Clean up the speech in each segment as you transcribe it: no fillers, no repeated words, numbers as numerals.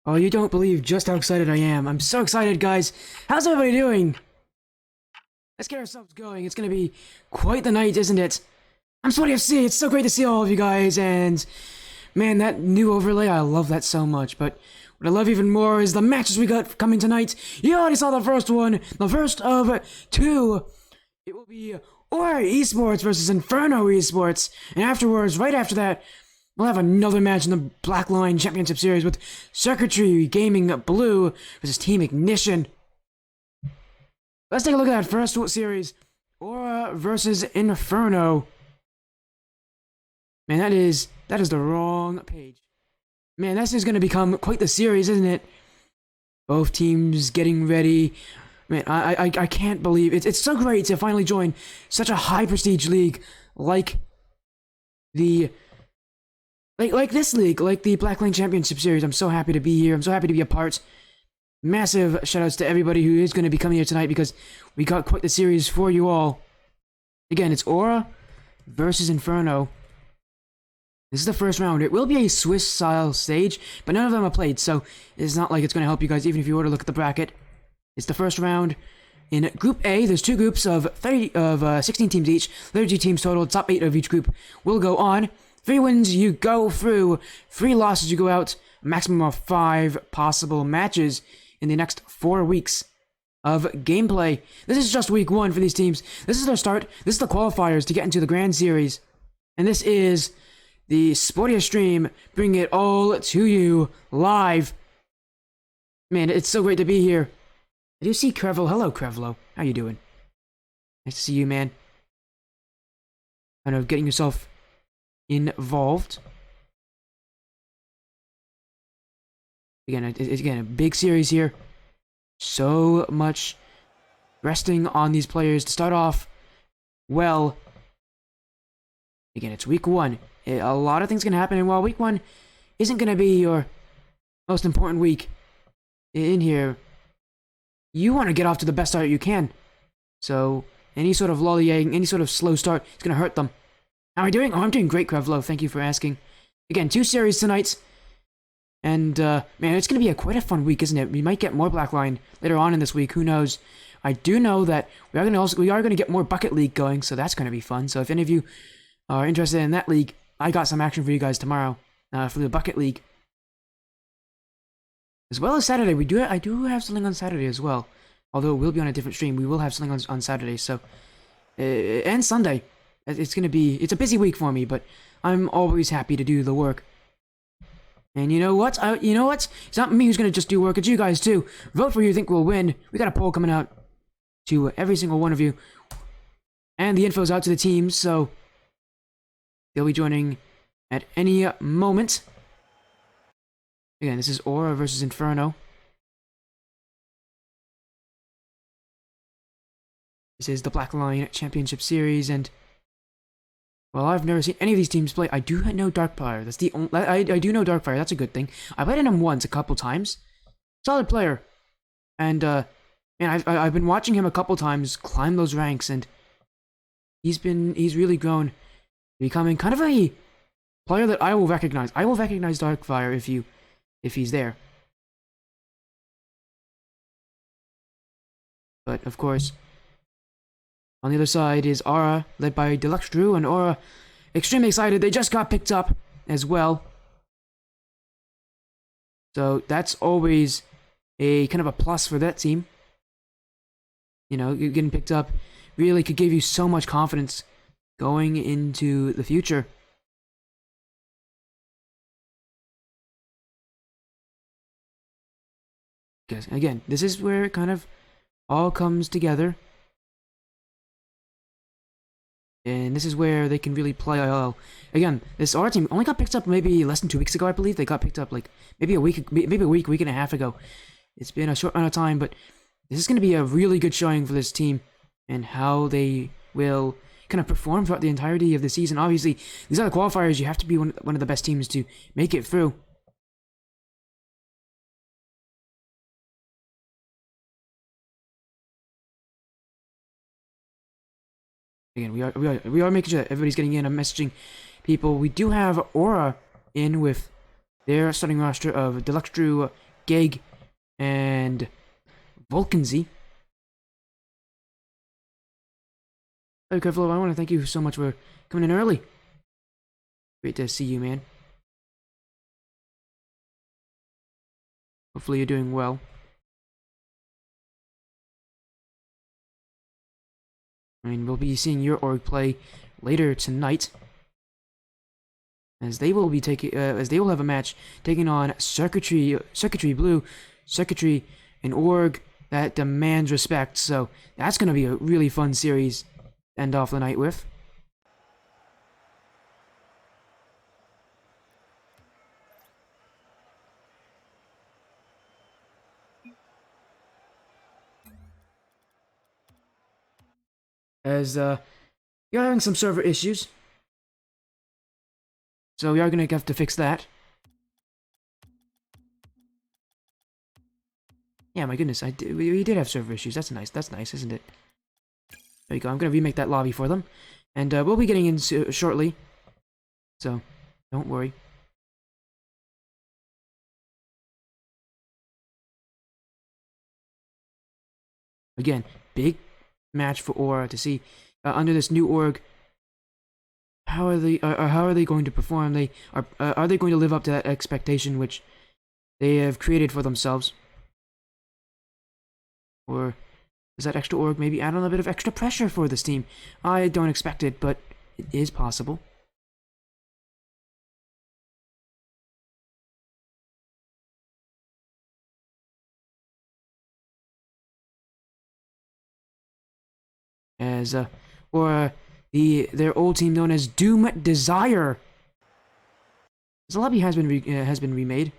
Oh, you don't believe just how excited I am. I'm so excited, guys. How's everybody doing? Let's get ourselves going. It's gonna be quite the night, isn't it? I'm Sweaty FC. It's so great to see all of you guys, and man, that new overlay, I love that so much. But what I love even more is the matches we got coming tonight. You already saw the first one, the first of two. It will be Aura Esports versus Inferno Esports, and afterwards, right after that, we'll have another match in the Black Line Championship Series with Circuitry Gaming Blue versus Team Ignition. Let's take a look at that first series. Aura versus Inferno. Man, that is the wrong page. Man, this is going to become quite the series, isn't it? Both teams getting ready. Man, I can't believe it's so great to finally join such a high prestige league like the like this league, like the Black Lane Championship Series. I'm so happy to be here. I'm so happy to be a part. Massive shoutouts to everybody who is going to be coming here tonight because we got quite the series for you all. Again, it's Aura versus Inferno. This is the first round. It will be a Swiss-style stage, but none of them are played, so it's not like it's going to help you guys even if you were to look at the bracket. It's the first round. In Group A, there's two groups of 16 teams each, 32 teams total. Top 8 of each group will go on. 3 wins, you go through. 3 losses, you go out. A maximum of 5 possible matches in the next 4 weeks of gameplay. This is just week 1 for these teams. This is their start. This is the qualifiers to get into the Grand Series. And this is the Sportia stream, bringing it all to you live. Man, it's so great to be here. I do see Krevlo. Hello, Krevlo. How you doing? Nice to see you, man. Kind of getting yourself involved. Again, it's a big series here. So much resting on these players to start off well. Again, it's week 1. A lot of things can happen, and while week 1 isn't going to be your most important week in here, you want to get off to the best start you can. So any sort of lollying, any sort of slow start is going to hurt them. How are you doing? Oh, I'm doing great, Krevlo. Thank you for asking. Again, 2 series tonight. And, man, it's going to be quite a fun week, isn't it? We might get more Black Line later on in this week. Who knows? I do know that we are going to get more Bucket League going, so that's going to be fun. So if any of you are interested in that league, I got some action for you guys tomorrow for the Bucket League. As well as Saturday, I do have something on Saturday as well. Although it will be on a different stream, we will have something on Saturday. So, and Sunday. It's a busy week for me, but I'm always happy to do the work. And you know what? It's not me who's going to just do work, it's you guys too. Vote for who you think will win. We got a poll coming out to every single one of you. And the info's out to the teams, so they'll be joining at any moment. Again, this is Aura versus Inferno. This is the Black Line Championship Series, and well, I've never seen any of these teams play. I do know Darkfire. That's the only. I do know Darkfire. That's a good thing. I played him once, a couple times. Solid player, and man, I've been watching him a couple times climb those ranks, and he's really grown, becoming kind of a player that I will recognize. I will recognize Darkfire if he's there. But of course, on the other side is Aura, led by Deluxe Drew, and Aura extremely excited. They just got picked up as well. So that's always a kind of a plus for that team. You know, you're getting picked up really could give you so much confidence going into the future. Because again, this is where it kind of all comes together. And this is where they can really play well. Again, this Aura team only got picked up maybe less than 2 weeks ago, I believe. They got picked up like maybe a week and a half ago. It's been a short amount of time, but this is going to be a really good showing for this team and how they will kind of perform throughout the entirety of the season. Obviously, these are the qualifiers. You have to be one of the best teams to make it through. Again, we are making sure that everybody's getting in. I'm messaging people. We do have Aura in with their starting roster of Deluxe Drew, Geg and Volkenzy. Hey, Kevlo, I want to thank you so much for coming in early. Great to see you, man. Hopefully you're doing well. I mean, we'll be seeing your org play later tonight, as they will be as they will have a match taking on Circuitry Blue, Circuitry, an org that demands respect. So that's gonna be a really fun series to end off the night with. As you're having some server issues, so we are gonna have to fix that. Yeah, my goodness, we did have server issues. That's nice, isn't it? There you go. I'm gonna remake that lobby for them, and we'll be getting in shortly. So don't worry. Again, big match for Aura to see under this new org. How are they going to perform? Are they going to live up to that expectation which they have created for themselves? Or does that extra org maybe add on a bit of extra pressure for this team? I don't expect it, but it is possible. As their old team known as Doom Desire. The lobby has been remade.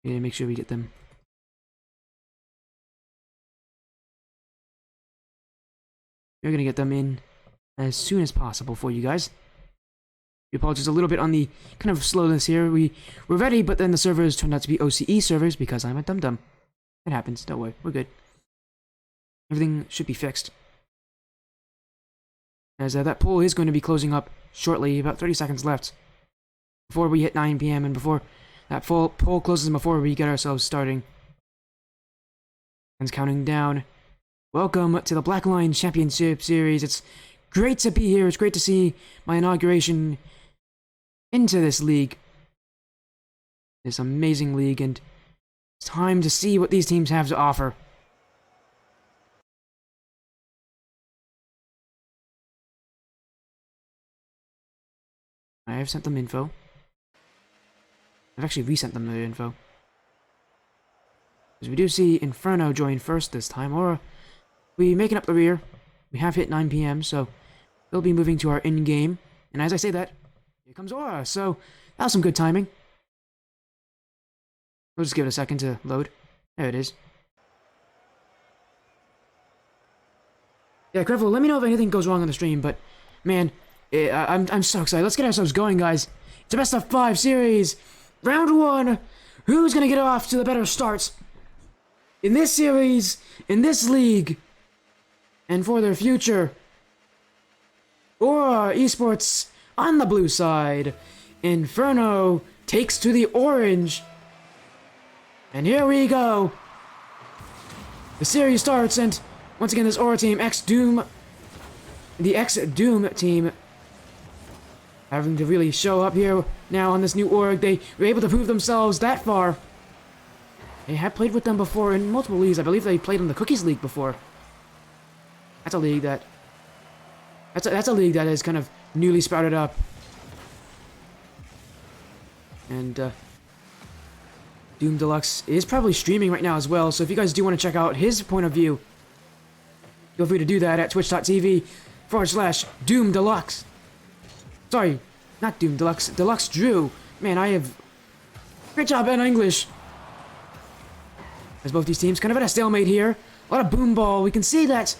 Yeah, make sure we get them. We're gonna get them in as soon as possible for you guys. We apologize a little bit on the kind of slowness here. We were ready, but then the servers turned out to be OCE servers because I'm a dum-dum. It happens, don't worry, we're good. Everything should be fixed. As that poll is going to be closing up shortly, about 30 seconds left. Before we hit 9 PM and before that poll closes and before we get ourselves starting. And counting down. Welcome to the Black Line Championship Series. It's great to be here. It's great to see my inauguration into this league. This amazing league, and it's time to see what these teams have to offer. I have sent them info. I've actually resent them their info. Because we do see Inferno join first this time, or we making up the rear. We have hit 9 PM, so we'll be moving to our in-game. And as I say that, here comes Aura, so that was some good timing. We'll just give it a second to load. There it is. Yeah, Creflo, let me know if anything goes wrong on the stream, but man, I'm so excited. Let's get ourselves going, guys. It's a best of 5 series. Round 1. Who's gonna get off to the better start in this series, in this league, and for their future? Aura Esports on the blue side. Inferno takes to the orange. And here we go. The series starts, and once again, this Aura team, the ex-Doom team, having to really show up here now on this new org. They were able to prove themselves that far. They have played with them before in multiple leagues. I believe they played in the Cookies League before. That's a league that... That's a league that is kind of newly sprouted up. And, Doom Deluxe is probably streaming right now as well, so if you guys do want to check out his point of view, feel free to do that at twitch.tv/Doom Deluxe. Sorry, not Doom Deluxe, Deluxe Drew. Man, I have... Great job in English. As both these teams kind of at a stalemate here. A lot of boom ball. We can see that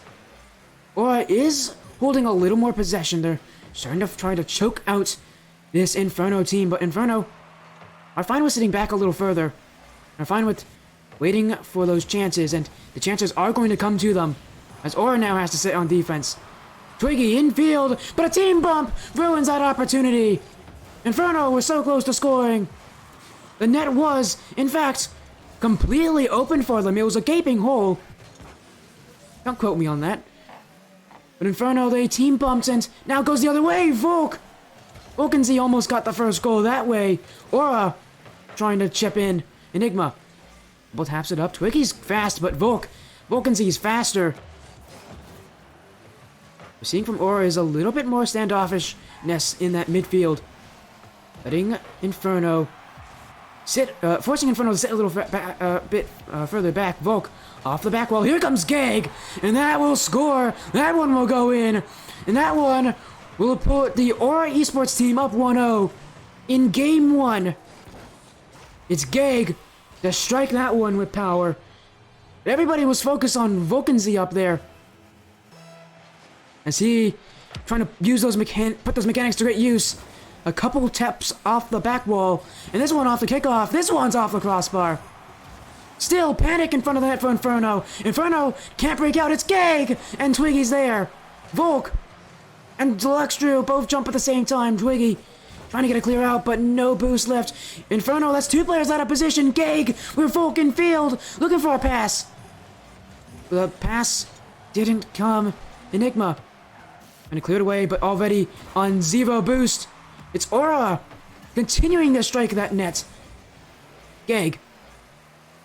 Aura is holding a little more possession. They're starting to try to choke out this Inferno team, but Inferno are fine with sitting back a little further. They're fine with waiting for those chances, and the chances are going to come to them, as Aura now has to sit on defense. Twiggy infield, but a team bump ruins that opportunity. Inferno was so close to scoring. The net was, in fact, completely open for them. It was a gaping hole. Don't quote me on that. But Inferno, they team bumped and now goes the other way. Volkenzy almost got the first goal that way. Aura trying to chip in. Enigma double taps it up. Twiggy's fast, but Volkenzy's faster. We're seeing from Aura is a little bit more standoffishness in that midfield. Letting Inferno sit, forcing Inferno to sit a little bit further back. Volk off the back wall. Here comes Gag, and that will score. That one will go in, and that one will put the Aura Esports team up 1-0 in Game 1. It's Gag to strike that one with power. Everybody was focused on Volkenzy up there, as he trying to use those put those mechanics to great use. A couple taps off the back wall, and this one off the kickoff. This one's off the crossbar. Still panic in front of the net for Inferno. Inferno can't break out. It's Gag, and Twiggy's there. Volk and Deluxtru both jump at the same time. Twiggy trying to get a clear out, but no boost left. Inferno, that's two players out of position. Gag with Volk in field, looking for a pass. The pass didn't come. Enigma and it cleared away, but already on 0 boost. It's Aura continuing to strike that net. Gag.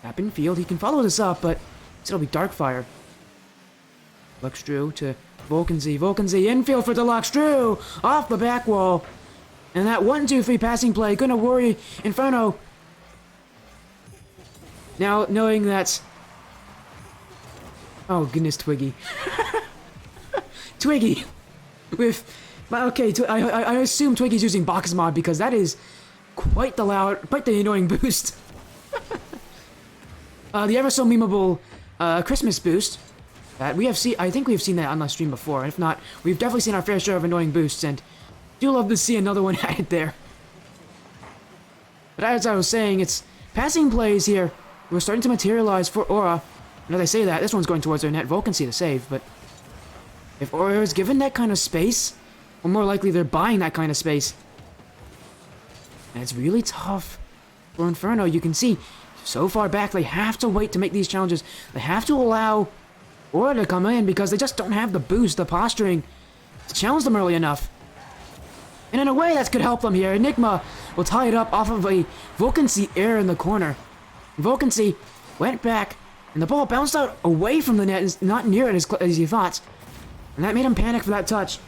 Tap in field. He can follow this up, but it'll be Darkfire. Deluxtru to Volkenzy. Volkenzy infield for Deluxtru. Off the back wall. And that 1-2-3 passing play gonna worry Inferno. Now knowing that... Oh goodness, Twiggy. Twiggy. With... Okay, I assume Twiggy's using Box Mod because that is quite the annoying boost. The ever so memeable Christmas boost that we have seen. I think we've seen that on the stream before. If not, we've definitely seen our fair share of annoying boosts, and do love to see another one added there. But as I was saying, it's passing plays here. We're starting to materialize for Aura. And as I say that, this one's going towards their net. Volk can see the save, but if Aura is given that kind of space, or more likely they're buying that kind of space. And it's really tough for Inferno. You can see so far back, they have to wait to make these challenges. They have to allow Aura to come in because they just don't have the boost, the posturing to challenge them early enough. And in a way, that could help them here. Enigma will tie it up off of a Volkenzy air in the corner. Volkenzy went back, and the ball bounced out away from the net, not near it as he thought. And that made him panic for that touch.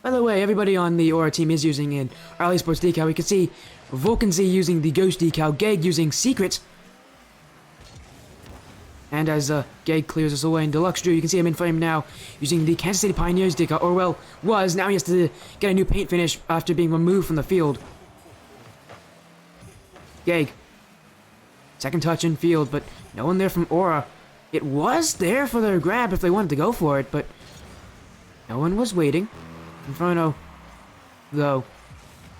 By the way, everybody on the Aura team is using an Esports decal. We can see Volkenzy using the Ghost decal, Gag using Secret. And as Gag clears us away in Deluxtru, you can see him in frame now using the Kansas City Pioneers decal, or well, was. Now he has to get a new paint finish after being removed from the field. Gag. Second touch in field, but no one there from Aura. It was there for their grab if they wanted to go for it, but no one was waiting. Inferno, though,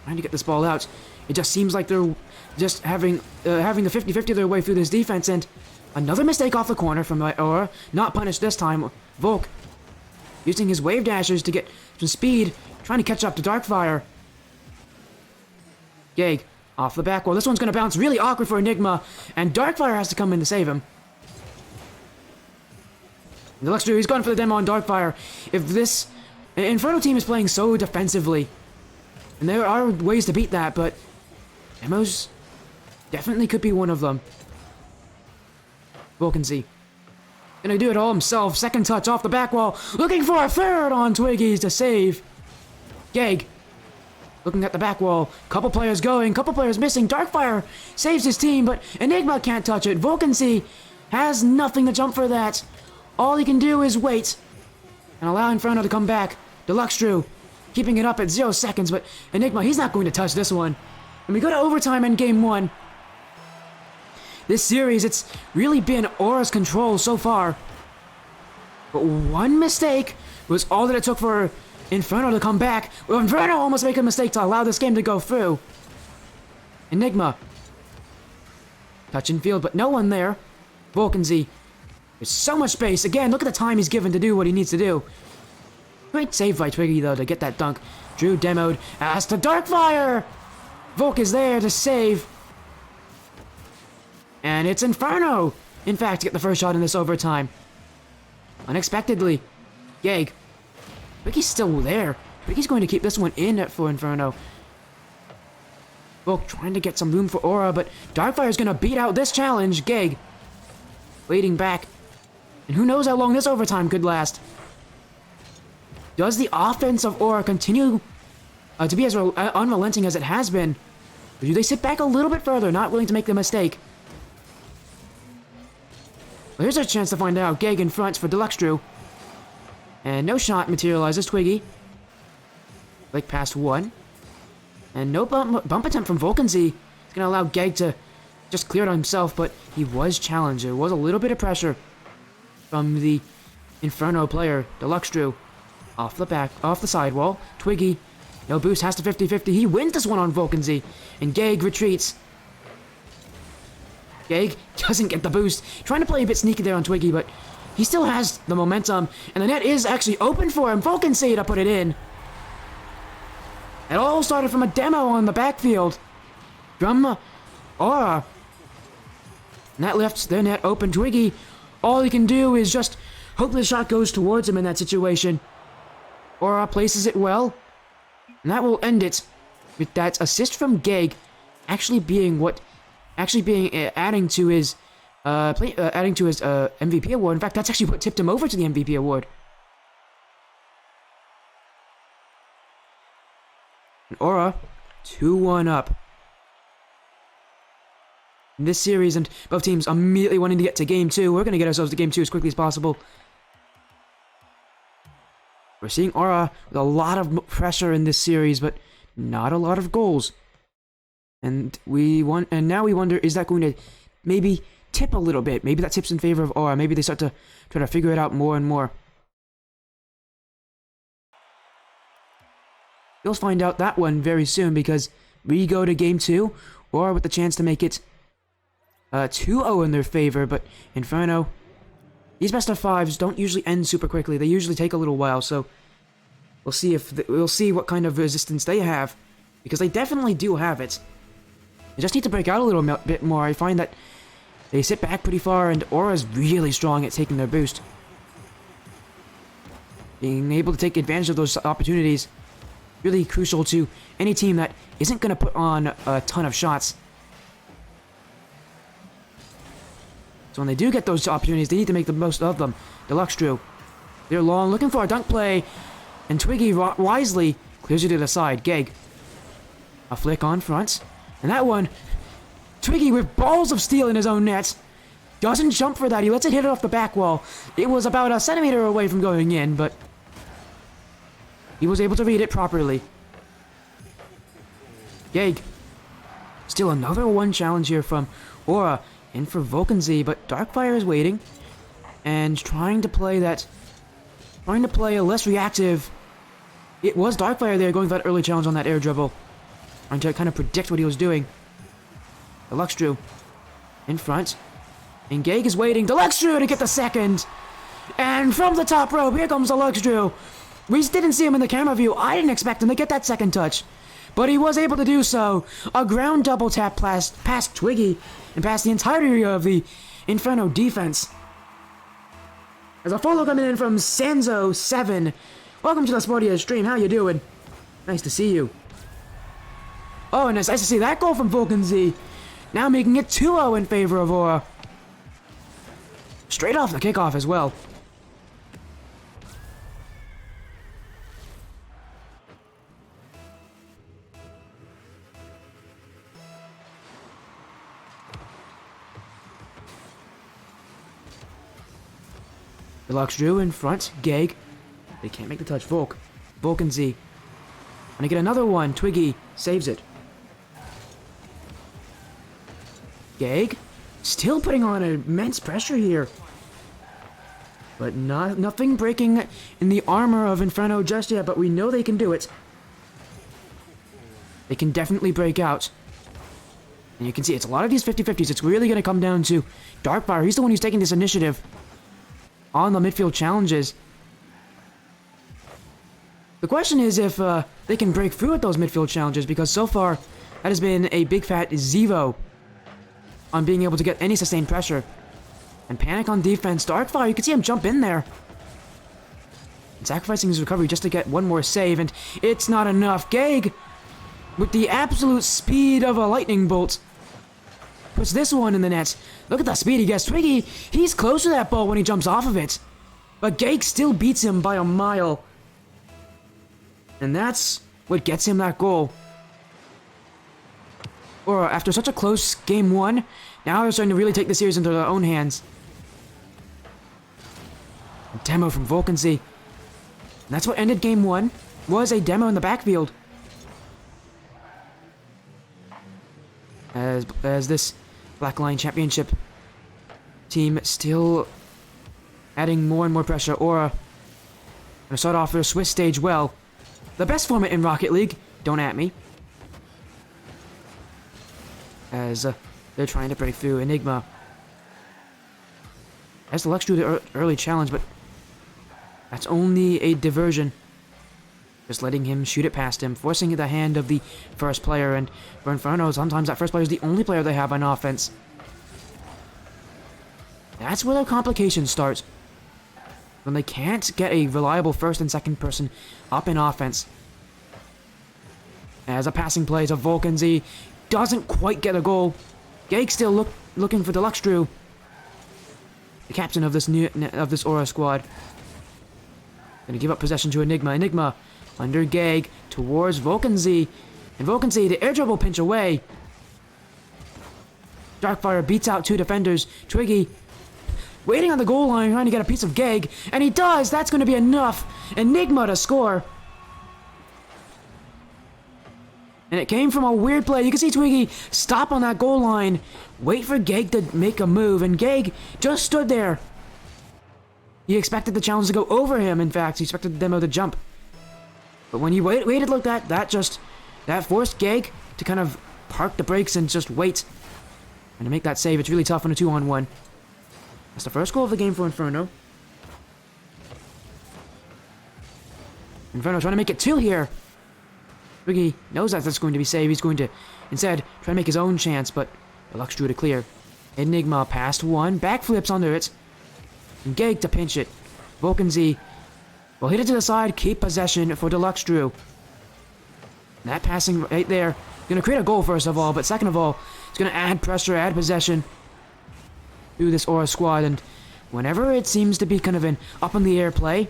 trying to get this ball out. It just seems like they're just having the 50-50 their way through this defense, and another mistake off the corner from Aura. Not punished this time. Volk using his wave dashers to get some speed, trying to catch up to Darkfire. Gag off the back wall. This one's going to bounce really awkward for Enigma, and Darkfire has to come in to save him. Deluxtru, he's gone for the demo on Darkfire. If this Inferno team is playing so defensively, and there are ways to beat that, but demos definitely could be one of them. Volkenzy gonna do it all himself. Second touch off the back wall, looking for a third on Twiggy's to save. Gag looking at the back wall. Couple players going, couple players missing. Darkfire saves his team, but Enigma can't touch it. Volkenzy has nothing to jump for that. All he can do is wait and allow Inferno to come back. Deluxtru keeping it up at 0 seconds, but Enigma, he's not going to touch this one. And we go to overtime in Game 1. This series, it's really been Aura's control so far. But one mistake was all that it took for Inferno to come back. Well, Inferno almost made a mistake to allow this game to go through. Enigma. Touch in field, but no one there. Volkenzy. There's so much space. Again, look at the time he's given to do what he needs to do. Great save by Twiggy, though, to get that dunk. Drew demoed as to Darkfire! Volk is there to save. And it's Inferno! In fact, get the first shot in this overtime. Unexpectedly. Gag. Ricky's still there. Ricky's going to keep this one in for Inferno. Volk trying to get some room for Aura, but Darkfire's gonna beat out this challenge. Gag. Waiting back. And who knows how long this overtime could last. Does the offense of Aura continue to be as unrelenting as it has been? Or do they sit back a little bit further, not willing to make the mistake? Well, here's our chance to find out. Gag in front for Deluxe Drew. And no shot materializes. Twiggy. Like past one. And no bump attempt from Volkenzy. It's going to allow Gag to just clear it on himself, but he was challenged. There was a little bit of pressure from the Inferno player, Deluxe Drew. Off the sidewall. Twiggy, no boost, has to 50-50. He wins this one on Volkenzy. And Gag retreats. Gag doesn't get the boost. Trying to play a bit sneaky there on Twiggy, but he still has the momentum. And the net is actually open for him. Volkenzy to put it in. It all started from a demo on the backfield. From Aura. And that left their net open. Twiggy, all he can do is just hope the shot goes towards him in that situation. Aura places it well. And that will end it with that assist from Gag adding to his MVP award. In fact, that's actually what tipped him over to the MVP award. And Aura, 2-1 up in this series, and both teams immediately wanting to get to Game 2. We're going to get ourselves to Game 2 as quickly as possible. We're seeing Aura with a lot of pressure in this series, but not a lot of goals. And now we wonder, is that going to maybe tip a little bit? Maybe that tips in favor of Aura. Maybe they start to try to figure it out more and more. You'll find out that one very soon, because we go to Game 2, Aura with the chance to make it 2-0 in their favor, but Inferno, these best of fives don't usually end super quickly. They usually take a little while, so we'll see what kind of resistance they have, because they definitely do have it. They just need to break out a little bit more. I find that they sit back pretty far, and Aura's really strong at taking their boost. Being able to take advantage of those opportunities, really crucial to any team that isn't going to put on a ton of shots. So when they do get those opportunities, they need to make the most of them. Deluxe Drew. They're long, looking for a dunk play. And Twiggy wisely clears it to the side. Gag. A flick on front. And that one, Twiggy with balls of steel in his own net. Doesn't jump for that. He lets it hit it off the back wall. It was about a centimeter away from going in, but he was able to read it properly. Gag. Still another one challenge here from Aura. In for Volkenzy, but Darkfire is waiting and trying to play a less reactive. It was Darkfire there going for that early challenge on that air dribble, trying to kind of predict what he was doing. Deluxe Drew in front, and Gag is waiting. Deluxe Drew to get the second, and from the top rope, here comes Deluxe Drew. We didn't see him in the camera view. I didn't expect him to get that second touch, but he was able to do so. A ground double tap past Twiggy and past the entirety of the Inferno defense. There's a follow coming in from Sanzo7. Welcome to the Sportia stream. How you doing? Nice to see you. Oh, and it's nice to see that goal from Volkenzy. Now making it 2-0 in favor of Aura. Straight off the kickoff as well. Deluxe Drew in front. Gag. They can't make the touch. Volkenzy. Gonna get another one. Twiggy saves it. Gag. Still putting on immense pressure here. But nothing breaking in the armor of Inferno just yet, but we know they can do it. They can definitely break out. And you can see it's a lot of these 50-50s. It's really gonna come down to Darkfire. He's the one who's taking this initiative on the midfield challenges. The question is if they can break through at those midfield challenges, because so far that has been a big fat zero on being able to get any sustained pressure. And Panic on defense. Darkfire, you can see him jump in there. And sacrificing his recovery just to get one more save, and it's not enough. Gag, with the absolute speed of a lightning bolt, puts this one in the net. Look at the speed he gets. Twiggy, he's close to that ball when he jumps off of it. But Gag still beats him by a mile. And that's what gets him that goal. Or after such a close game one, now they're starting to really take the series into their own hands. A demo from Volcansy. And that's what ended game one, was a demo in the backfield. As this Black Lion Championship team still adding more and more pressure. Aura gonna start off their Swiss stage well. The best format in Rocket League, don't at me. As they're trying to break through. Enigma has the Lux do the early challenge, but that's only a diversion. Just letting him shoot it past him, forcing the hand of the first player. And for Inferno, sometimes that first player is the only player they have on offense. That's where their complication starts. When they can't get a reliable first and second person up in offense. As a passing play to Volcansy, doesn't quite get a goal. Gag still looking for Deluxe Drew, the captain of this Aura squad. Gonna give up possession to Enigma. Enigma under Gag towards Volcansy, and Volcansy, the air dribble pinch away. Darkfire beats out two defenders. Twiggy waiting on the goal line, trying to get a piece of Gag, and he does. That's going to be enough. Enigma to score. And it came from a weird play. You can see Twiggy stop on that goal line, wait for Gag to make a move, and Gag just stood there. He expected the challenge to go over him. In fact, he expected the demo to jump. But when he waited like that, that forced Gag to kind of park the brakes and just wait. And to make that save, it's really tough on a 2-on-1. That's the first goal of the game for Inferno. Inferno trying to make it 2 here. Twiggy knows that that's going to be saved. He's going to instead try to make his own chance, but Deluxe drew to clear. Enigma past one, backflips under it. And Gag to pinch it. Volcansy will hit it to the side, keep possession for Deluxe Drew. That passing right there, gonna create a goal first of all, but second of all, it's gonna add pressure, add possession to this Aura squad. And whenever it seems to be kind of an up in the air play,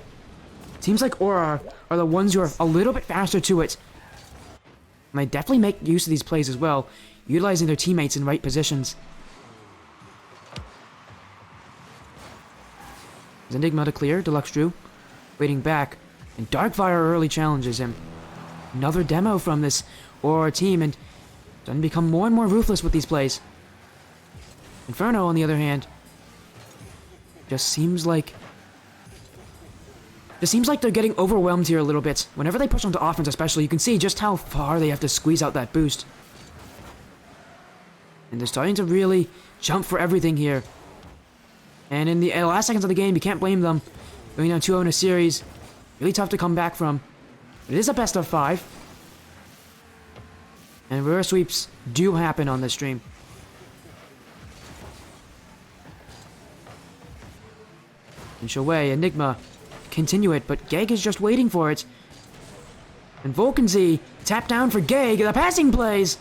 it seems like Aura are the ones who are a little bit faster to it. And they definitely make use of these plays as well, utilizing their teammates in right positions. Enigma to clear, Deluxe Drew waiting back, and Darkfire early challenges him. Another demo from this Aura team, and starting to become more and more ruthless with these plays. Inferno, on the other hand, just seems like they're getting overwhelmed here a little bit. Whenever they push onto offense especially, you can see just how far they have to squeeze out that boost. And they're starting to really jump for everything here. And in the last seconds of the game, you can't blame them. Going down 2-0 in a series, really tough to come back from. It is a best of 5. And reverse sweeps do happen on this stream. Inch away, Enigma continue it, but Gag is just waiting for it. And Volcansy tap down for Gag. The passing plays.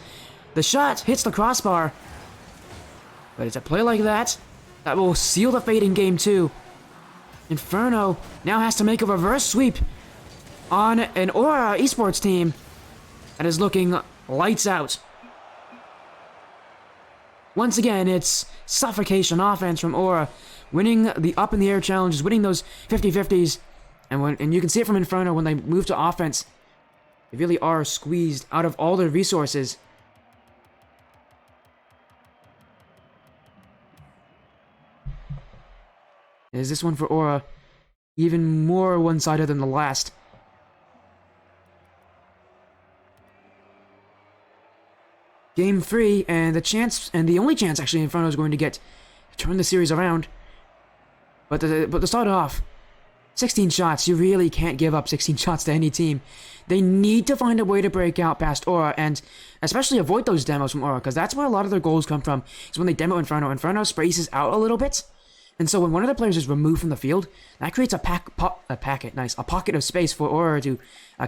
The shot hits the crossbar. But it's a play like that that will seal the fate in game 2. Inferno now has to make a reverse sweep on an Aura Esports team that is looking lights out. Once again, it's suffocation offense from Aura, winning the up in the air challenges, winning those 50-50s, and you can see it from Inferno when they move to offense. They really are squeezed out of all their resources. Is this one for Aura even more one-sided than the last? Game 3, and the only chance actually Inferno is going to get to turn the series around. But to start off, 16 shots. You really can't give up 16 shots to any team. They need to find a way to break out past Aura, and especially avoid those demos from Aura, because that's where a lot of their goals come from, is when they demo Inferno. Inferno spaces out a little bit, and so when one of the players is removed from the field, that creates a pocket of space for Aura to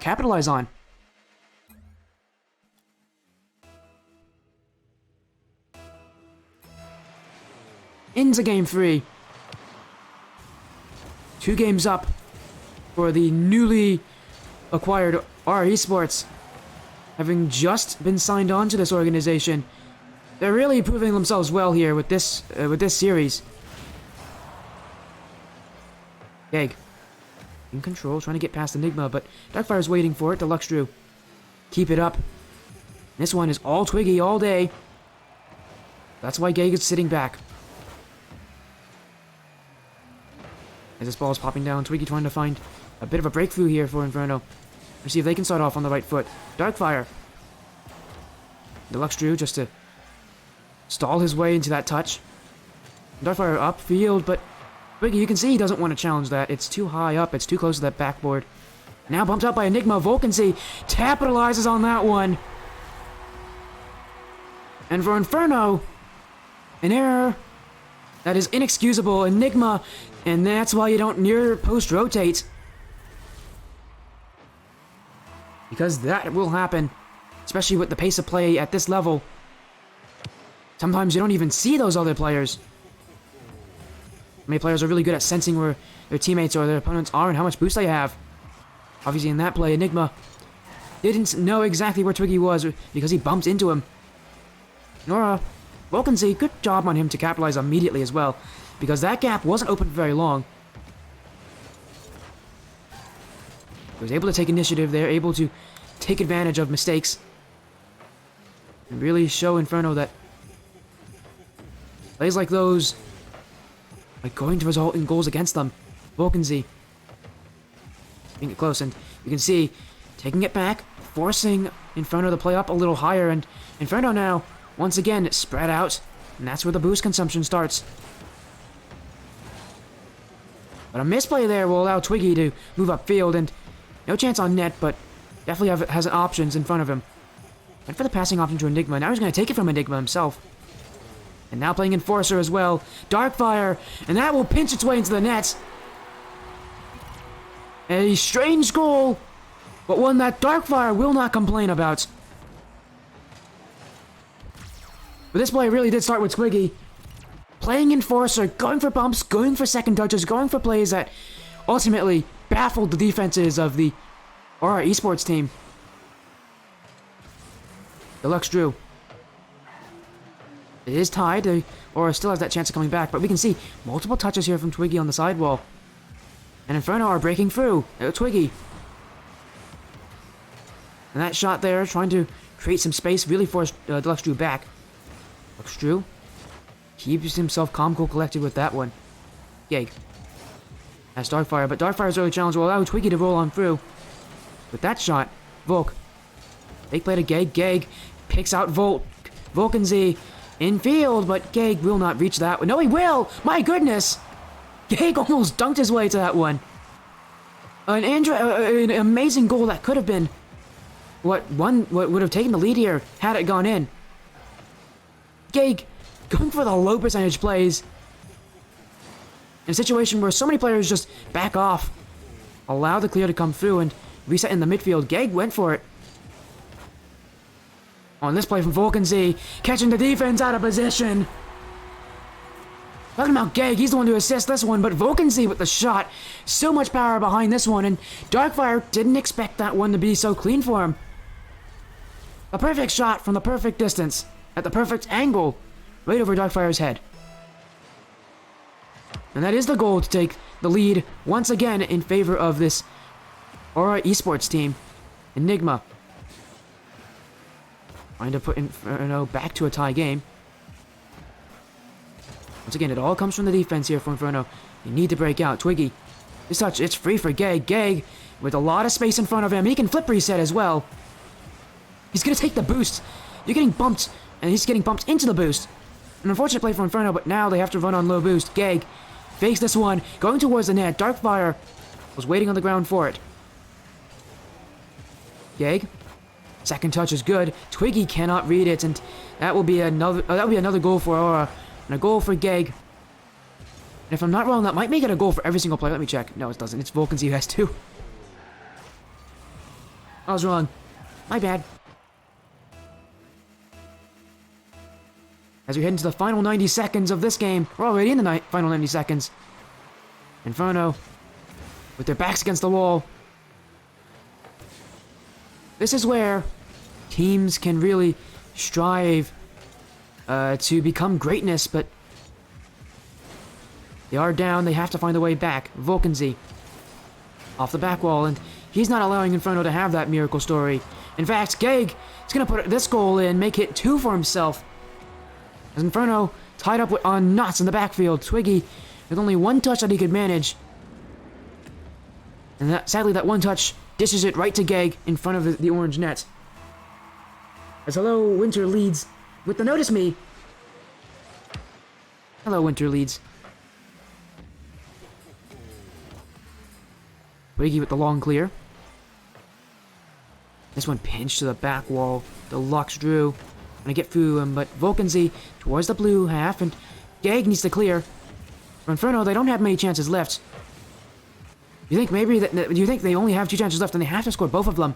capitalize on. Into game 3. 2 games up for the newly acquired Esports. Having just been signed on to this organization, they're really proving themselves well here with this series. Gag in control, trying to get past Enigma, but Darkfire's waiting for it. Deluxe Drew, keep it up. This one is all Twiggy all day. That's why Gag is sitting back. As this ball is popping down, Twiggy trying to find a bit of a breakthrough here for Inferno. Let's see if they can start off on the right foot. Darkfire. Deluxe Drew just to stall his way into that touch. Darkfire upfield, but Twiggy, you can see he doesn't want to challenge that. It's too high up. It's too close to that backboard. Now bumped up by Enigma. Volcansy capitalizes on that one. And for Inferno, an error that is inexcusable. Enigma, and that's why you don't near post rotate. Because that will happen, especially with the pace of play at this level. Sometimes you don't even see those other players. Many players are really good at sensing where their teammates or their opponents are and how much boost they have. Obviously in that play, Enigma didn't know exactly where Twiggy was because he bumped into him. Nora, Volcansy, good job on him to capitalize immediately as well, because that gap wasn't open for very long. He was able to take initiative there, able to take advantage of mistakes, and really show Inferno that plays like those are going to result in goals against them. Volcansy being it close, and you can see taking it back, forcing Inferno to play up a little higher, and Inferno now once again spread out, and that's where the boost consumption starts. But a misplay there will allow Twiggy to move upfield, and no chance on net, but definitely has options in front of him. And for the passing option to Enigma, now he's going to take it from Enigma himself. And now playing Enforcer as well. Darkfire, and that will pinch its way into the net. A strange goal, but one that Darkfire will not complain about. But this play really did start with Twiggy playing Enforcer, going for bumps, going for second touches, going for plays that ultimately baffled the defenses of the Aura Esports team. Deluxe Drew. It is tied. Aura still has that chance of coming back, but we can see multiple touches here from Twiggy on the sidewall. And Inferno are breaking through. Twiggy. And that shot there, trying to create some space, really forced Deluxe Drew back. Deluxe Drew keeps himself calm, cool, collected with that one. Gag. That's Darkfire, but Darkfire's early challenge will allow Twiggy to roll on through. With that shot, Volk. Fake play to Gag. Gag picks out Volcansy in field, but Gag will not reach that one. No, he will! My goodness! Gag almost dunked his way to that one. An amazing goal that could have been what would have taken the lead here had it gone in. Gag going for the low percentage plays in a situation where so many players just back off, allow the clear to come through, and reset in the midfield. Gag went for it. On this play from Volcansy, catching the defense out of position. Talking about Gag, he's the one to assist this one, but Volcansy with the shot. So much power behind this one, and Darkfire didn't expect that one to be so clean for him. A perfect shot from the perfect distance, at the perfect angle, right over Darkfire's head. And that is the goal to take the lead once again in favor of this Aura Esports team. Enigma trying to put Inferno back to a tie game. Once again, it all comes from the defense here for Inferno. You need to break out. Twiggy. This touch, it's free for Gag. Gag with a lot of space in front of him. He can flip reset as well. He's going to take the boost. You're getting bumped, and he's getting bumped into the boost. An unfortunate play for Inferno, but now they have to run on low boost. Gag fakes this one, going towards the net. Darkfire was waiting on the ground for it. Gag. Second touch is good. Twiggy cannot read it, and that will be another goal for Aura, and a goal for Gag. And if I'm not wrong, that might make it a goal for every single player. Let me check. No, it doesn't. It's Vulcan's who has 2. I was wrong. My bad. As we head into the final 90 seconds of this game, we're already in the final 90 seconds. Inferno, with their backs against the wall. This is where teams can really strive to become greatness, but they are down. They have to find a way back. Vulcan's off the back wall, and he's not allowing Inferno to have that miracle story. In fact, Gag is going to put this goal in, make it 2 for himself. As Inferno tied up on knots in the backfield. Twiggy with only 1 touch that he could manage. And sadly, that 1 touch dishes it right to Gag in front of the orange net. As Hello Winter leads with the Notice Me. Hello Winter leads. Twiggy with the long clear. This one pinched to the back wall. Deluxe Drew. Gonna get through him, but Vulcan's towards the blue half, and Gag needs to clear. For Inferno, they don't have many chances left. You think maybe do you think they only have 2 chances left and they have to score both of them?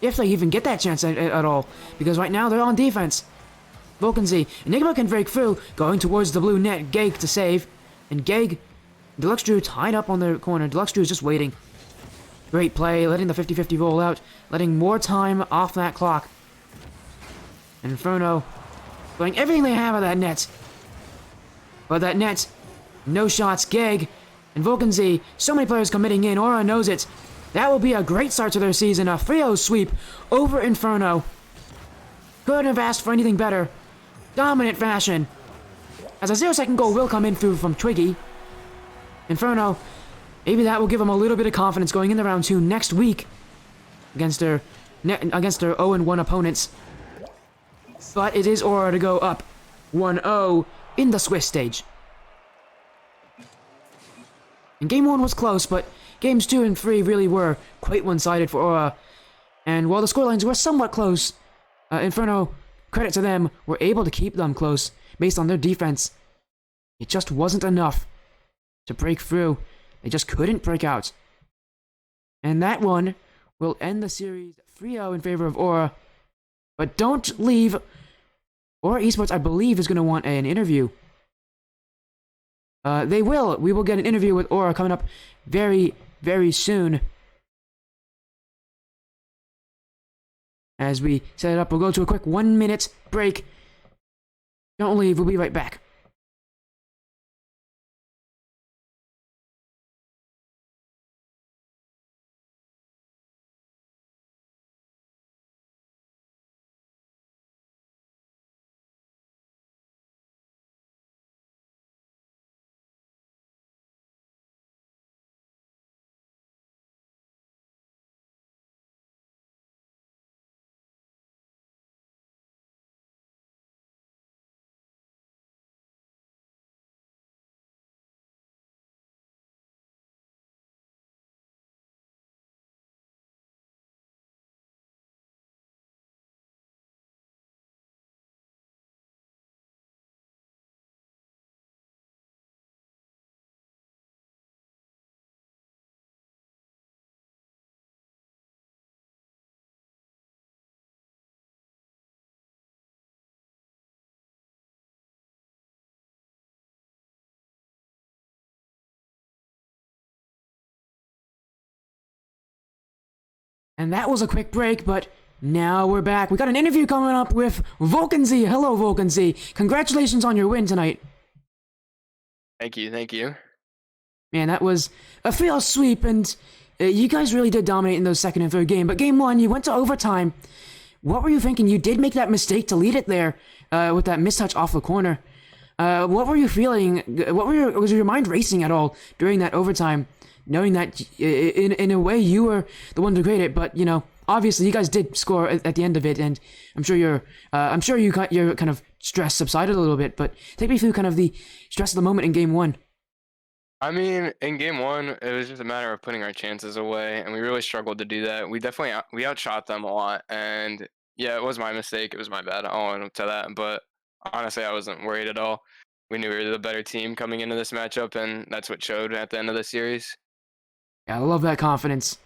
If they even get that chance at all. Because right now they're on defense. Vulcan's Enigma can break through, going towards the blue net. Gag to save. And Gag, Deluxe Drew tied up on the corner. Deluxe Drew is just waiting. Great play, letting the 50-50 roll out. Letting more time off that clock. And Inferno throwing everything they have at that net. But that net, no shots. Gag and Vulcan's so many players committing in. Aura knows it. That will be a great start to their season. A 3-0 sweep over Inferno. Couldn't have asked for anything better. Dominant fashion. As a 0-second goal will come in through from Twiggy. Inferno, maybe that will give them a little bit of confidence going into round 2 next week against their 0-1 opponents. But it is Aura to go up 1-0 in the Swiss stage. And game 1 was close, but games 2 and 3 really were quite one-sided for Aura. And while the scorelines were somewhat close, Inferno, credit to them, were able to keep them close based on their defense. It just wasn't enough to break through. They just couldn't break out. And that one will end the series 3-0 in favor of Aura. But don't leave. Aura Esports, I believe, is going to want an interview. They will. We will get an interview with Aura coming up very, very soon. As we set it up, we'll go to a quick 1-minute break. Don't leave. We'll be right back. And that was a quick break, but now we're back. We got an interview coming up with Vulcan's. Hello, Vulcan's. Congratulations on your win tonight. Thank you, thank you. Man, that was a 3-0 sweep, and you guys really did dominate in those second and third game. But game 1, you went to overtime. What were you thinking? You did make that mistake to lead it there with that mistouch off the corner. What were you feeling? Was your mind racing at all during that overtime? Knowing that in a way you were the one to create it, but you know, obviously you guys did score at the end of it, and I'm sure your kind of stress subsided a little bit. But take me through kind of the stress of the moment in game 1. I mean, in game one, it was just a matter of putting our chances away, and we really struggled to do that. We definitely we outshot them a lot, and yeah, it was my mistake. It was my bad. I'll own up to that. But honestly, I wasn't worried at all. We knew we were the better team coming into this matchup, and that's what showed at the end of the series. Yeah, I love that confidence.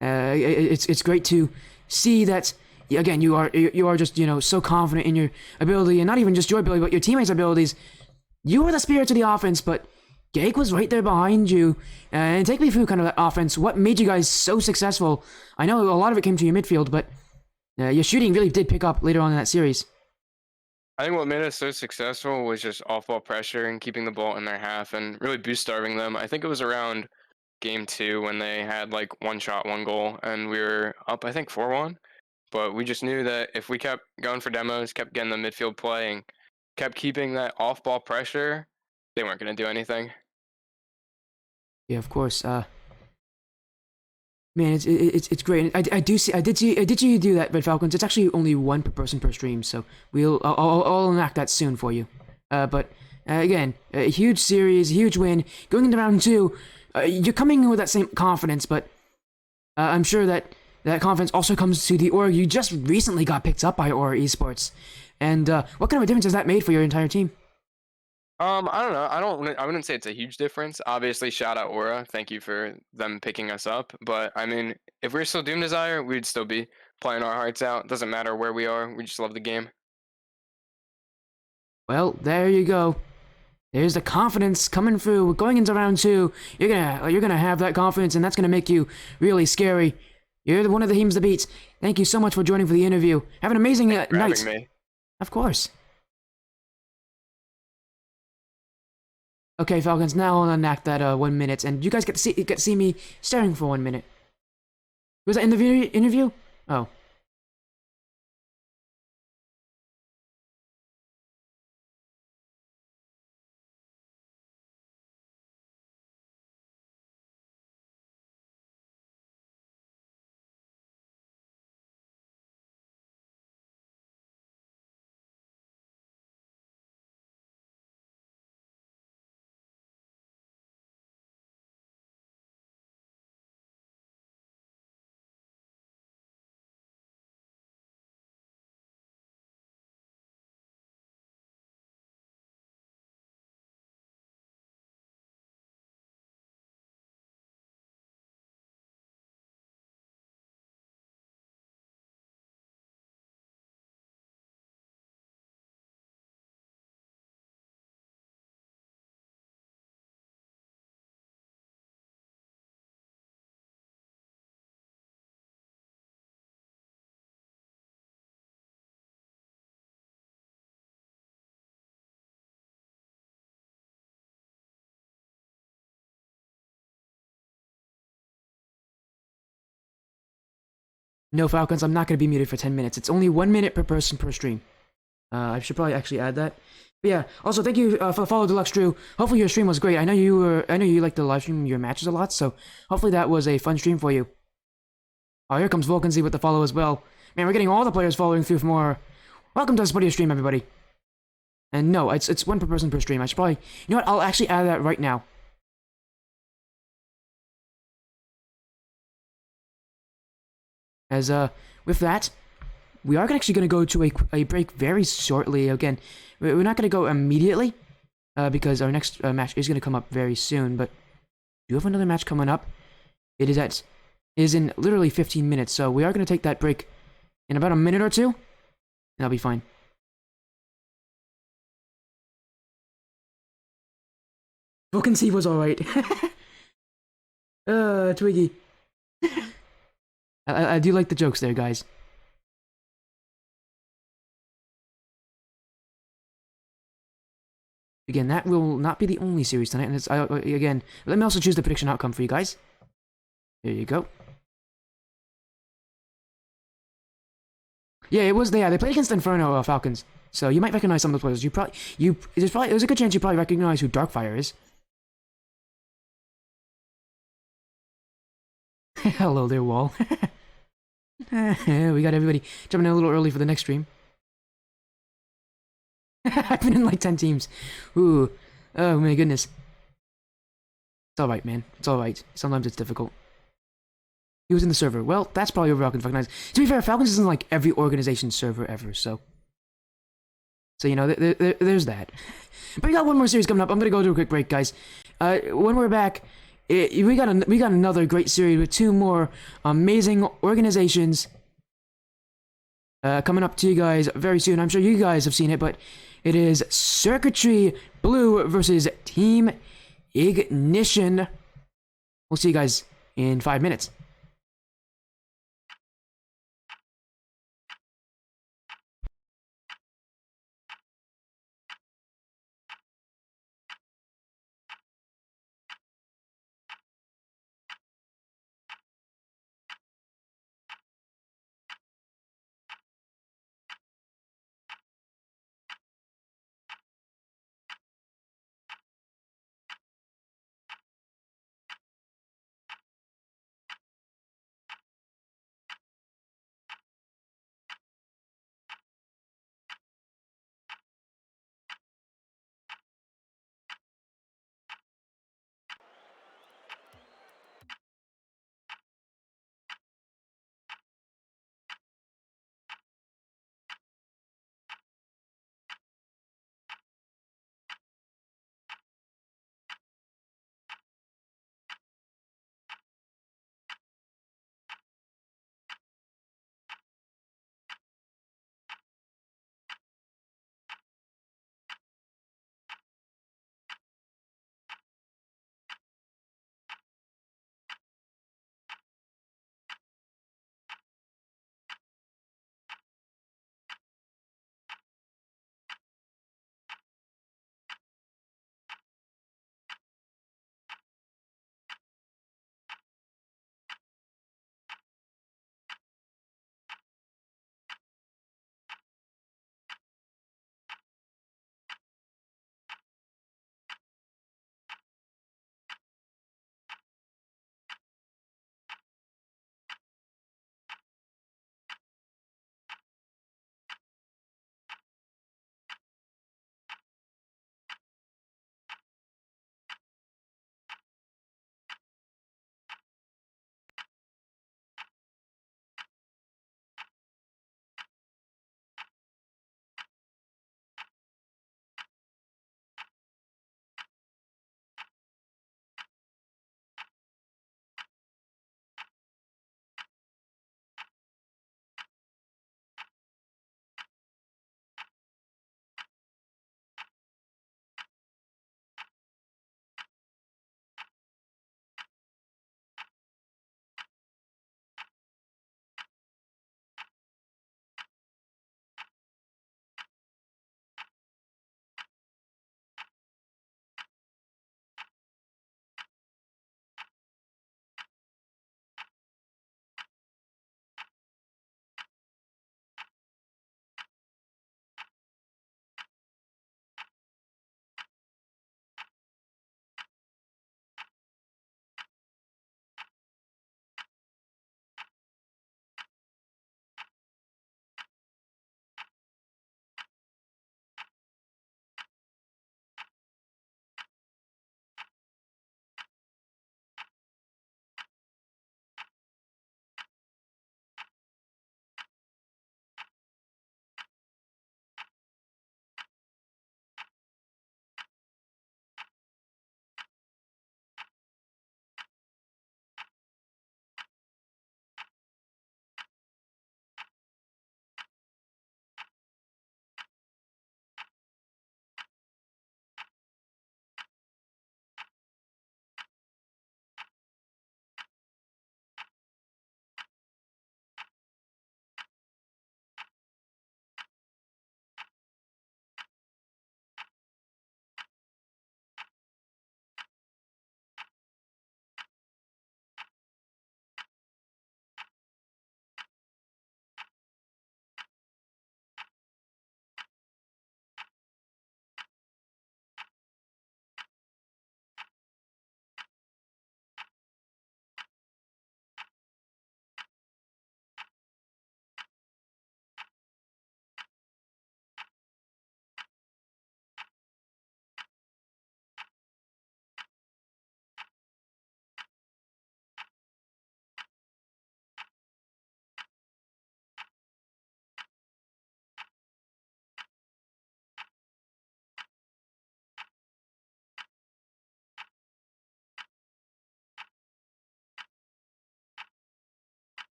It's great to see that again you are just so confident in your ability, and not even just your ability but your teammates' abilities. You were the spirit of the offense, but Gag was right there behind you. And take me through kind of that offense. What made you guys so successful? I know a lot of it came to your midfield, but your shooting really did pick up later on in that series. I think what made us so successful was just off-ball pressure and keeping the ball in their half and really boost starving them. I think it was around game two when they had like one shot, one goal, and we were up, I think, 4-1. But we just knew that if we kept going for demos, kept getting the midfield play, and kept keeping that off-ball pressure, they weren't going to do anything. Yeah, of course. Man, it's great. I did see you do that, Red Falcons. It's actually only one per person per stream, so I'll enact that soon for you. But again, a huge series, huge win. Going into round two, you're coming in with that same confidence, but I'm sure that that confidence also comes to the org. You just recently got picked up by Aura Esports, and what kind of a difference has that made for your entire team? I don't know. I wouldn't say it's a huge difference. Obviously, shout out Aura. Thank you for them picking us up. But I mean, if we're still Doom Desire, we'd still be playing our hearts out. Doesn't matter where we are. We just love the game. Well, there you go. There's the confidence coming through. Going into round two, you're gonna have that confidence, and that's gonna make you really scary. You're one of the teams to beat. Thank you so much for joining for the interview. Have an amazing For night. having me. Of course. Okay, Falcons. Now I'll enact that 1 minute, and you guys get to see me staring for 1 minute. Was that in the interview? Oh. No, Falcons, I'm not going to be muted for 10 minutes. It's only 1 minute per person per stream. I should probably actually add that. But yeah, also thank you for the follow, Deluxe Drew. Hopefully your stream was great. I know you like to live stream your matches a lot, so hopefully that was a fun stream for you. Oh, here comes Volcansy with the follow as well. Man, we're getting all the players following through for more. Welcome to the Spuddy stream, everybody. And no, it's one per person per stream. I should probably, you know what? I'll actually add that right now. As with that, we are actually going to go to a break very shortly. Again, we're not going to go immediately because our next match is going to come up very soon. But we do have another match coming up. It is in literally 15 minutes. So we are going to take that break in about a minute or two. And that'll be fine. Volcansy was alright. Twiggy. I do like the jokes there, guys. Again, that will not be the only series tonight. And again, let me also choose the prediction outcome for you guys. There you go. Yeah, it was. Yeah, they played against Inferno Falcons, so you might recognize some of the players. There's a good chance you probably recognize who Darkfire is. Hello there, Wall. We got everybody jumping in a little early for the next stream. I've been in like 10 teams. Ooh. Oh my goodness. It's alright, man. It's alright. Sometimes it's difficult. He was in the server. Well, that's probably over Falcons fucking nice. To be fair, Falcons isn't like every organization's server ever, so. So, you know, there's that. But we got one more series coming up. I'm gonna go to a quick break, guys. When we're back, we got another great series with two more amazing organizations coming up to you guys very soon. I'm sure you guys have seen it, but it is Circuitry Blue versus Team Ignition. We'll see you guys in 5 minutes.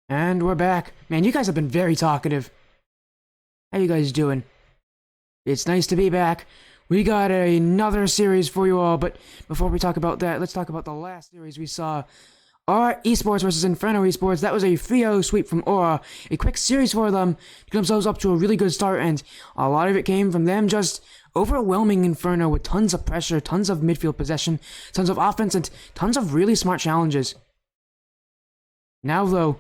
And we're back. Man, you guys have been very talkative. How you guys doing? It's nice to be back. We got another series for you all, but before we talk about that, let's talk about the last series we saw. Aura Esports versus Inferno Esports. That was a 3-0 sweep from Aura. A quick series for them to get themselves up to a really good start, and a lot of it came from them just overwhelming Inferno with tons of pressure, tons of midfield possession, tons of offense, and tons of really smart challenges. Now, though,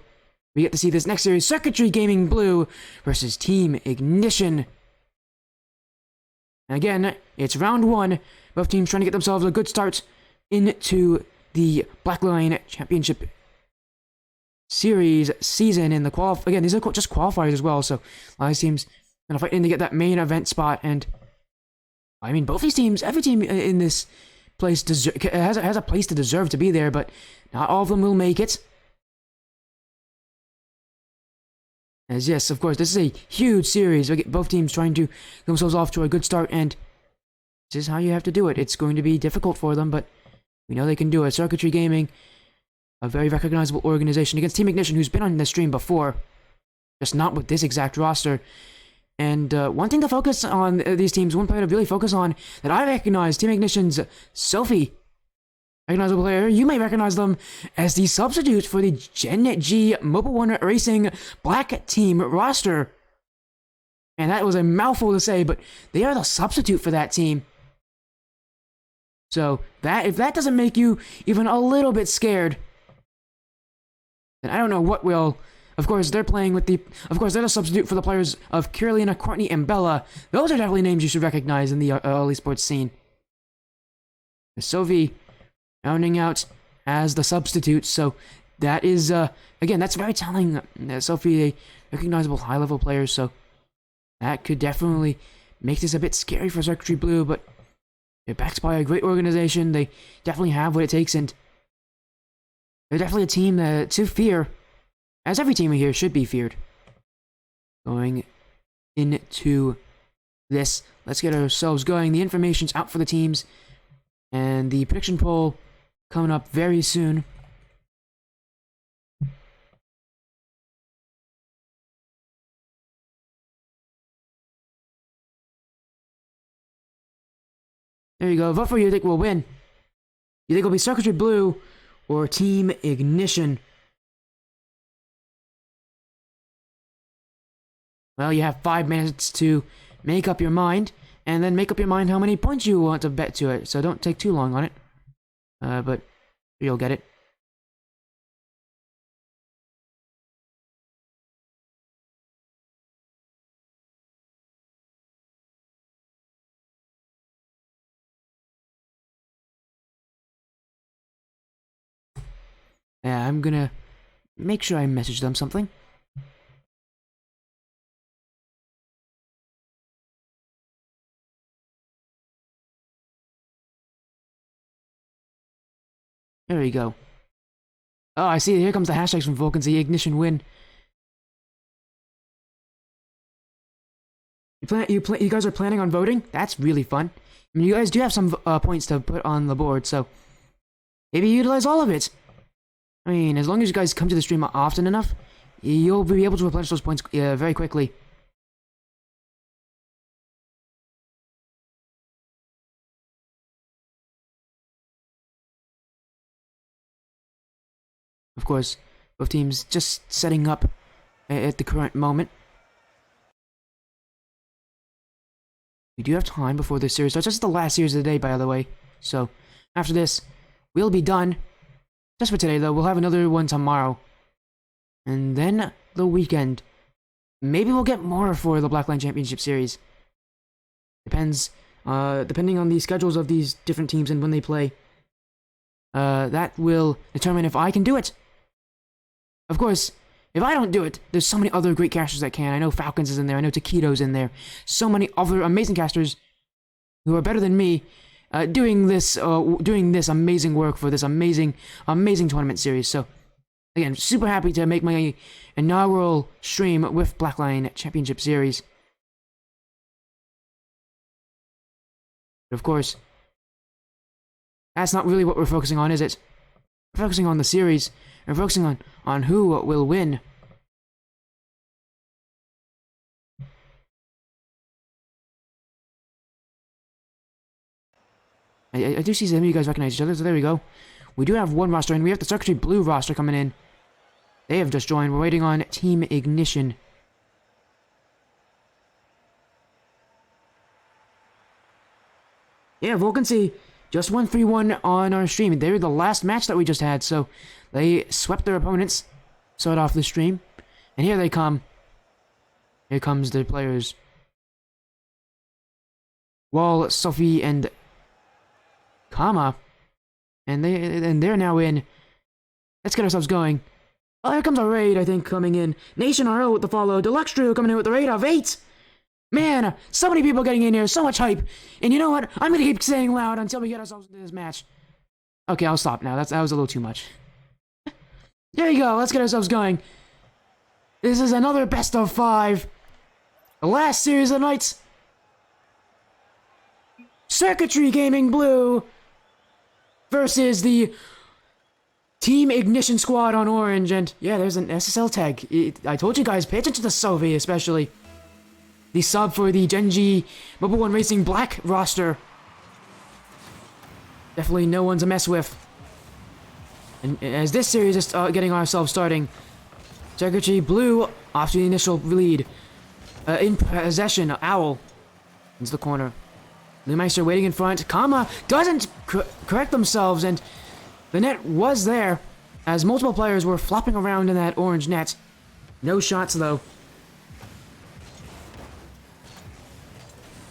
we get to see this next series, Circuitry Gaming Blue versus Team Ignition. And again, it's round 1. Both teams trying to get themselves a good start into the Blackline Championship Series season in the again, these are just qualifiers as well, so a lot of teams gonna fight in to get that main event spot. And I mean, both these teams, every team in this place has a place to deserve to be there, but not all of them will make it. As yes, of course, this is a huge series. We get both teams trying to get themselves off to a good start, and this is how you have to do it. It's going to be difficult for them, but we know they can do it. Circuitry Gaming, a very recognizable organization, against Team Ignition, who's been on the stream before, just not with this exact roster. And one thing to focus on these teams, one player to really focus on that I recognize, Team Ignition's Sophie. Recognizable player, you may recognize them as the substitute for the Gen G Mobile One Racing Black Team roster. And that was a mouthful to say, but they are the substitute for that team. So if that doesn't make you even a little bit scared, then I don't know what will. Of course, they're playing with they're the substitute for the players of Carolina, Courtney, and Bella. Those are definitely names you should recognize in the early sports scene. Sophie rounding out as the substitute, so that is, again, that's very telling. Sophie, a recognizable high-level player, so that could definitely make this a bit scary for Circuitry Blue, but they're backed by a great organization. They definitely have what it takes, and they're definitely a team to fear, as every team here should be feared. Going into this, let's get ourselves going. The information's out for the teams, and the prediction poll coming up very soon. There you go. Vote for who you think will win. You think it'll be Circuitry Blue or Team Ignition? Well, you have 5 minutes to make up your mind, and then make up your mind how many points you want to bet to it. So don't take too long on it. But you'll get it. Yeah, I'm gonna make sure I message them something. There we go. Oh, I see. Here comes the hashtags from Vulcans. The Ignition win. You guys are planning on voting? That's really fun. I mean, you guys do have some points to put on the board, so maybe utilize all of it. I mean, as long as you guys come to the stream often enough, you'll be able to replenish those points very quickly. Of course, both teams just setting up at the current moment. We do have time before this series starts. This is the last series of the day, by the way. So, after this, we'll be done. Just for today, though. We'll have another one tomorrow. And then the weekend. Maybe we'll get more for the Blackline Championship Series. Depends. Depending on the schedules of these different teams and when they play. That will determine if I can do it. Of course, if I don't do it, there's so many other great casters that can. I know Falcons is in there. I know Taquito's in there. So many other amazing casters who are better than me doing this amazing work for this amazing tournament series. So, again, super happy to make my inaugural stream with Blackline Championship Series. But of course, that's not really what we're focusing on, is it? We're focusing on the series. We're focusing on who will win. I do see some of you guys recognize each other, so there we go. We do have one roster, and we have the Circuitry Blue roster coming in. They have just joined. We're waiting on Team Ignition. Yeah, Vulcan just won 3-1 on our stream. They were the last match that we just had, so they swept their opponents, start off the stream. And here they come. Here comes the players. Wall, Sophie, and Kama. And they're now in. Let's get ourselves going. Oh, here comes a raid, I think, coming in. Nation RL with the follow. Deluxe Drew coming in with the raid of 8. Man, so many people getting in here, so much hype. And you know what? I'm gonna keep saying loud until we get ourselves into this match. Okay, I'll stop now. That was a little too much. There you go. Let's get ourselves going. This is another best of 5. The last series of the night. Circuitry Gaming Blue versus the Team Ignition Squad on Orange. And yeah, there's an SSL tag. I told you guys, pay attention to Sophie, especially. The sub for the Genji Mobile One Racing Black roster. Definitely no one to mess with. And as this series is getting ourselves starting, Circuitry Blue off to the initial lead. In possession, Owl into the corner. Leemeister waiting in front. Kama doesn't correct themselves, and the net was there as multiple players were flopping around in that orange net. No shots, though.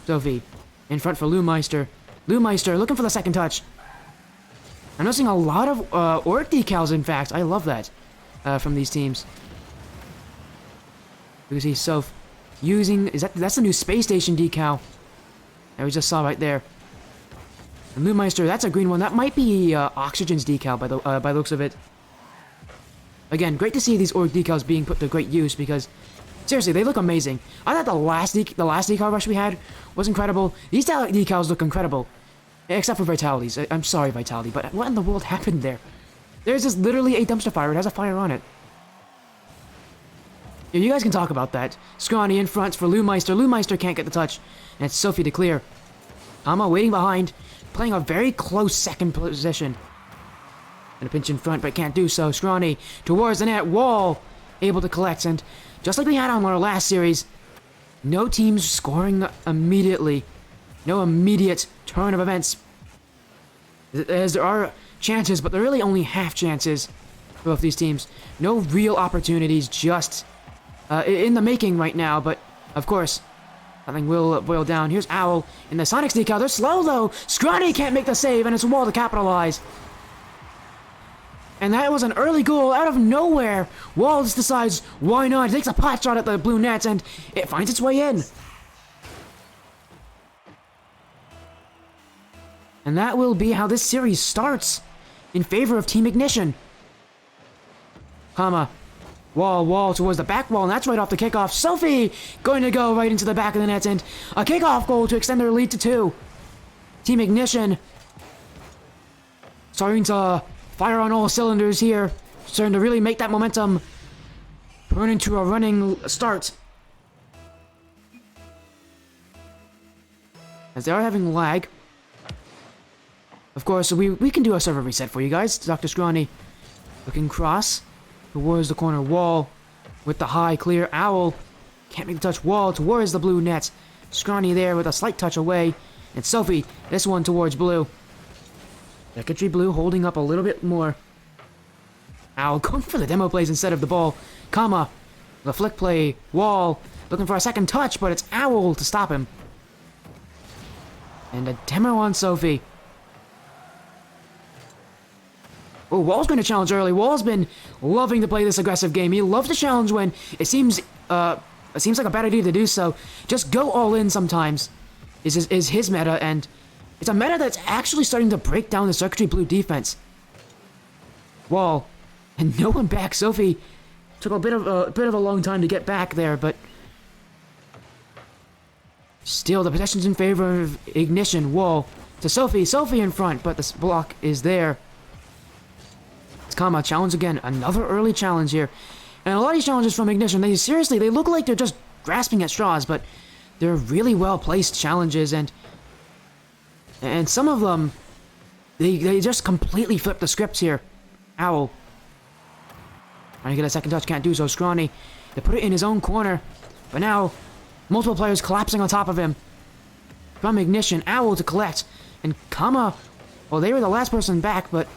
Sophie in front for Leemeister. Leemeister looking for the second touch. I'm noticing a lot of orc decals, in fact. I love that from these teams. You can see Soph using... That's the new space station decal that we just saw right there. And Leemeister, that's a green one. That might be Oxygen's decal by the looks of it. Again, great to see these orc decals being put to great use because seriously, they look amazing. I thought the last decal rush we had was incredible. These decals look incredible. Except for Vitality's. I'm sorry, Vitality, but what in the world happened there? There's just literally a dumpster fire. It has a fire on it. Yeah, you guys can talk about that. Scrawny in front for Leemeister. Leemeister can't get the touch. And it's Sophie to clear. Kama waiting behind, playing a very close second position. And a pinch in front, but can't do so. Scrawny towards the net. Wall able to collect, and just like we had on our last series, no teams scoring immediately. No immediate turn of events. As there are chances, but they're really only half chances for both these teams. No real opportunities, just in the making right now, but of course, nothing will boil down. Here's Owl in the Sonics decal. They're slow though. Scrawny can't make the save, and it's Wall to capitalize. And that was an early goal out of nowhere. Wall just decides, why not? He takes a pot shot at the blue nets, and it finds its way in. And that will be how this series starts, in favor of Team Ignition. Kama. Wall towards the back wall, and that's right off the kickoff. Sophie going to go right into the back of the net, and a kickoff goal to extend their lead to 2. Team Ignition starting to fire on all cylinders here, starting to really make that momentum turn into a running start. As they are having lag. Of course, we can do a server reset for you guys. Dr. Scrawny looking cross towards the corner. Wall with the high clear. Owl can't make the touch. Wall towards the blue net. Scrawny there with a slight touch away. And Sophie, this one towards blue. Circuitry Blue holding up a little bit more. Owl going for the demo plays instead of the ball. Kama, the flick play. Wall looking for a second touch, but it's Owl to stop him. And a demo on Sophie. Oh, Wall's going to challenge early. Wall's been loving to play this aggressive game. He loves to challenge when it seems like a bad idea to do so. Just go all in sometimes is his meta, and it's a meta that's actually starting to break down the Circuitry Blue defense. Wall, and no one back. Sophie took a bit of a long time to get back there, but still the possession's in favor of Ignition. Wall to Sophie. Sophie in front, but this block is there. It's Kama, challenge again. Another early challenge here. And a lot of these challenges from Ignition, they look like they're just grasping at straws, but they're really well-placed challenges, and some of them They just completely flipped the scripts here. Owl. Trying to get a second touch, can't do so. Scrawny, they put it in his own corner. But now, multiple players collapsing on top of him. From Ignition, Owl to collect. And Kama, well, they were the last person back, but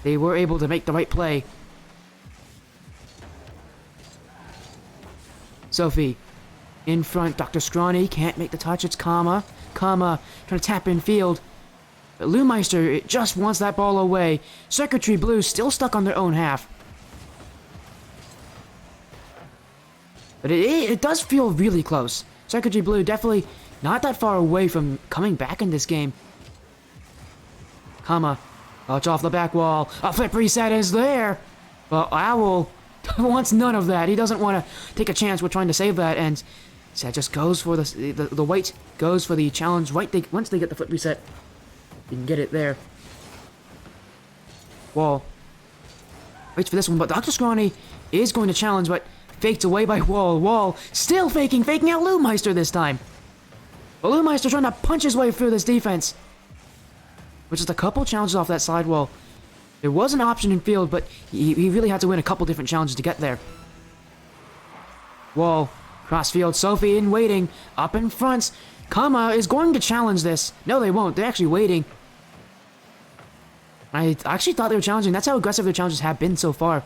they were able to make the right play. Sophie, in front. Dr. Scrawny can't make the touch. It's Kama. Kama trying to tap in field. But Lewmeister just wants that ball away. Circuitry Blue still stuck on their own half. But it does feel really close. Circuitry Blue definitely not that far away from coming back in this game. Kama, touch off the back wall. A flip reset is there. But Owl wants none of that. He doesn't want to take a chance with trying to save that. And Set just goes for the white goes for the challenge right once they get the flip reset. You can get it there. Wall. Waits for this one, but Dr. Scrawny is going to challenge, but faked away by Wall. Wall still faking out Lewmeister this time. But Lewmeister trying to punch his way through this defense. With just a couple challenges off that side wall. There was an option in field, but he really had to win a couple different challenges to get there. Wall. Cross field. Sophie in waiting. Up in front. Kama is going to challenge this. No, they won't. They're actually waiting. I actually thought they were challenging. That's how aggressive their challenges have been so far.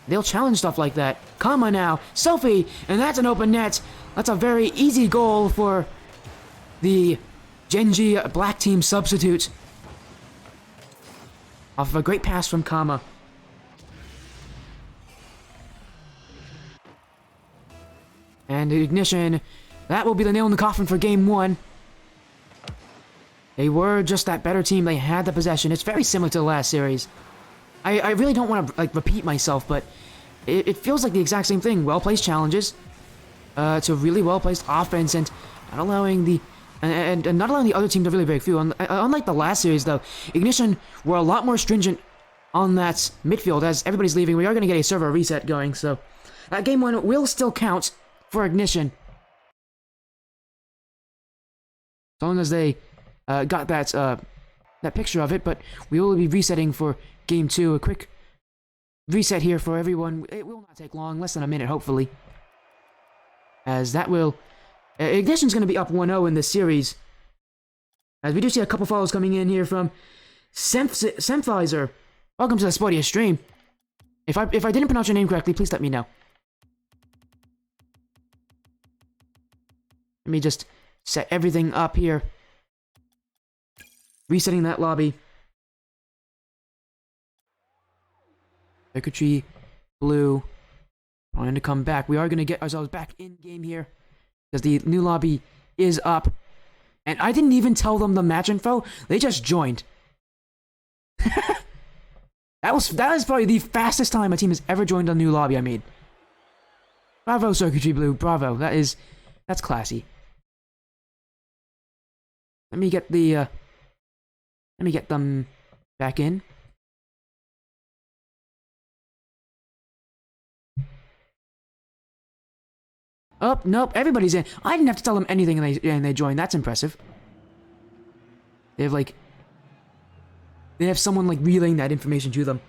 They'll challenge stuff like that. Kama now. Sophie. And that's an open net. That's a very easy goal for the Genji Black Team substitute. Off of a great pass from Kama. And Ignition. That will be the nail in the coffin for game 1. They were just that better team. They had the possession. It's very similar to the last series. I really don't want to repeat myself, but it feels like the exact same thing. Well-placed challenges to really well-placed offense, and not allowing the not allowing the other team to really break through. Unlike the last series, though, Ignition were a lot more stringent on that midfield. As everybody's leaving, we are going to get a server reset going, so game 1 will still count for Ignition. As long as they got that picture of it, but we will be resetting for game 2. A quick reset here for everyone. It will not take long, less than a minute, hopefully. As that will... Ignition's going to be up 1-0 in this series. As we do see a couple follows coming in here from Semphizer. Welcome to the Sportiest stream. If I didn't pronounce your name correctly, please let me know. Let me just set everything up here. Resetting that lobby. Circuitry Blue trying to come back. We are going to get ourselves back in game here, because the new lobby is up. And I didn't even tell them the match info. They just joined. That is probably the fastest time a team has ever joined a new lobby I made. Bravo, Circuitry Blue. Bravo. That's classy. Let me get them back in. Oh, nope, everybody's in. I didn't have to tell them anything and they joined. That's impressive. They have someone relaying that information to them.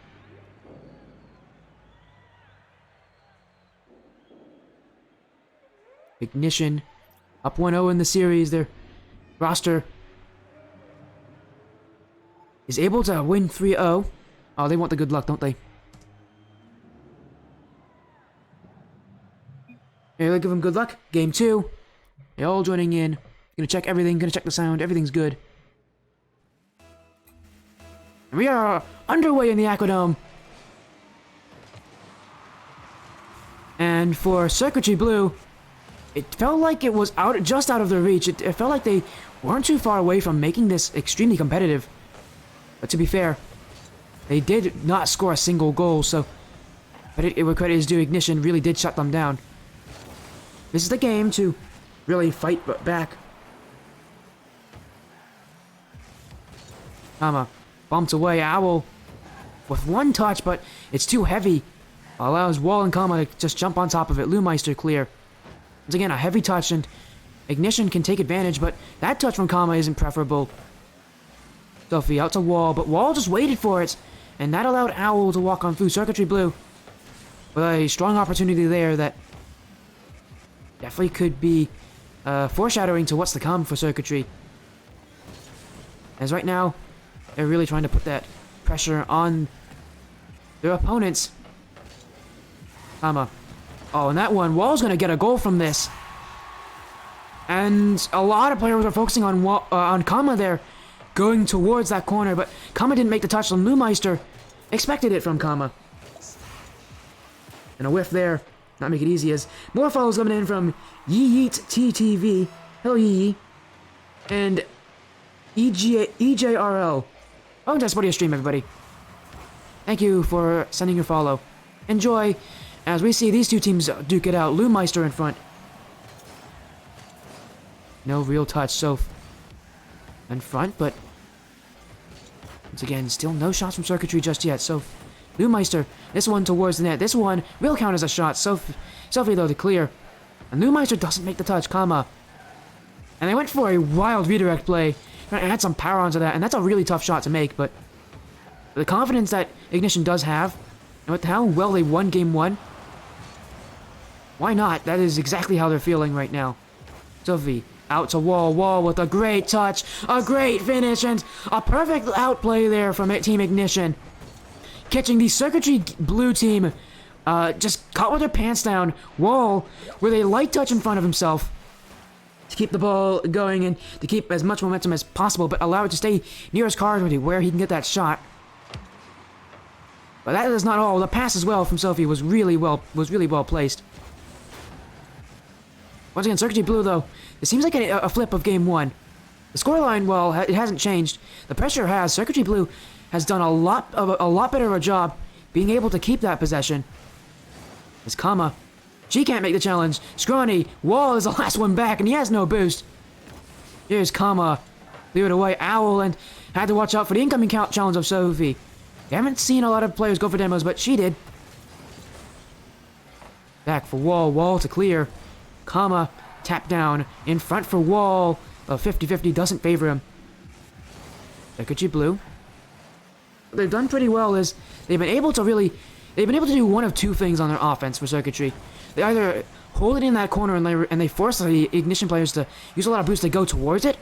Ignition up 1-0 in the series. Their roster is able to win 3-0. Oh, they want the good luck, don't they? Here, let's give them good luck. Game 2. They're all joining in. Gonna check everything, gonna check the sound. Everything's good. And we are underway in the Aquadome. And for Circuitry Blue, it felt like it was just out of their reach. It felt like they weren't too far away from making this extremely competitive. But to be fair, they did not score a single goal, so... But it credit is due, Ignition really did shut them down. This is the game to really fight back. Kama bumped away. Owl with one touch, but it's too heavy. Allows Wall and Kama to just jump on top of it. Lewmeister clear. Once again, a heavy touch, and Ignition can take advantage, but that touch from Kama isn't preferable. Sophie out to Wall, but Wall just waited for it, and that allowed Owl to walk on through Circuitry Blue. With a strong opportunity there that definitely could be foreshadowing to what's to come for Circuitry. As right now, they're really trying to put that pressure on their opponents. Kama. Oh, and that one, Wall's gonna get a goal from this. And a lot of players are focusing on Kama there, going towards that corner, but Kama didn't make the touch, and Lumeister expected it from Kama. And a whiff there, not make it easy, as more follows coming in from Yeet TTV, hello Yee, and EJRL. Welcome to Esports stream, everybody. Thank you for sending your follow. Enjoy, as we see these two teams duke it out. Lumeister in front. No real touch, so in front, but once again, still no shots from Circuitry just yet. So Lumeister, this one towards the net. This one will count as a shot. Sophie though to clear. And Lumeister doesn't make the touch. Kama. And they went for a wild redirect play. Trying to add some power onto that, and that's a really tough shot to make, but the confidence that Ignition does have, and with how well they won Game 1, why not? That is exactly how they're feeling right now. Sophie, out to Wall with a great touch, a great finish, and a perfect outplay there from Team Ignition. Catching the Circuitry Blue team, just caught with their pants down. Wall with a light touch in front of himself to keep the ball going and to keep as much momentum as possible, but allow it to stay near his card where he can get that shot. But that is not all. The pass as well from Sophie was really well placed. Once again, Circuitry Blue though, it seems like a flip of Game 1. The scoreline, well, it hasn't changed. The pressure has. Circuitry Blue has done a lot better of a job being able to keep that possession. As Kama, she can't make the challenge. Scrawny, Wall is the last one back, and he has no boost. Here's Kama, cleared away. Owl, and had to watch out for the incoming challenge of Sophie. You haven't seen a lot of players go for demos, but she did. Back for Wall to clear. Kama, tap down, in front for Wall. 50-50 doesn't favor him. Circuitry Blue. What they've done pretty well is they've been able to do one of two things on their offense for Circuitry. They either hold it in that corner and they force the Ignition players to use a lot of boost to go towards it,